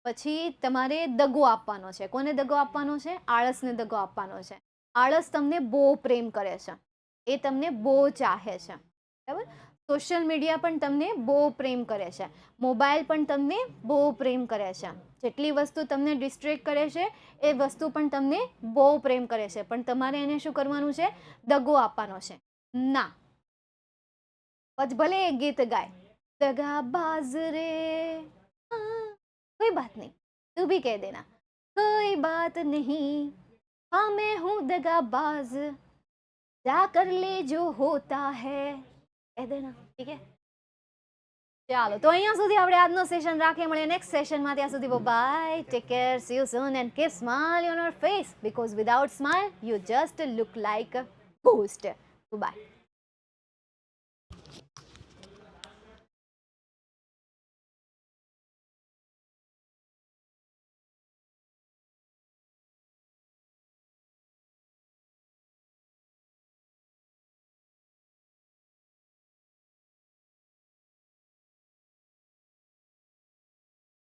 પછી તમારે દગો આપવાનો છે. કોને દગો આપવાનો છે? આળસને દગો આપવાનો છે. આળસ તમને બહુ પ્રેમ કરે છે, એ તમને બહુ ચાહે છે. બરાબર? સોશિયલ મીડિયા પણ તમને બહુ પ્રેમ કરે છે, મોબાઈલ પણ તમને બહુ પ્રેમ કરે છે. જેટલી વસ્તુ તમને ડિસ્ટ્રેક્ટ કરે છે એ વસ્તુ પણ તમને બહુ પ્રેમ કરે છે. પણ તમારે એને શું કરવાનું છે? દગો આપવાનો છે. ના, પછી ભલે એક ગીત ગાય, દગાબાજ રે, कोई बात नहीं, तू भी कह देना, कोई बात नहीं, हाँ मैं हूँ दगाबाज, जा कर ले जो होता है, कह देना. ठीक है? ચાલો તો અહીંયા સુધી આપણે આજનો સેશન રાખીએ. મળીએ નેક્સ્ટ સેશનમાં. ત્યાં સુધી bye, take care, see you soon and keep smile on your face, because without smile you just look like a ghost. By.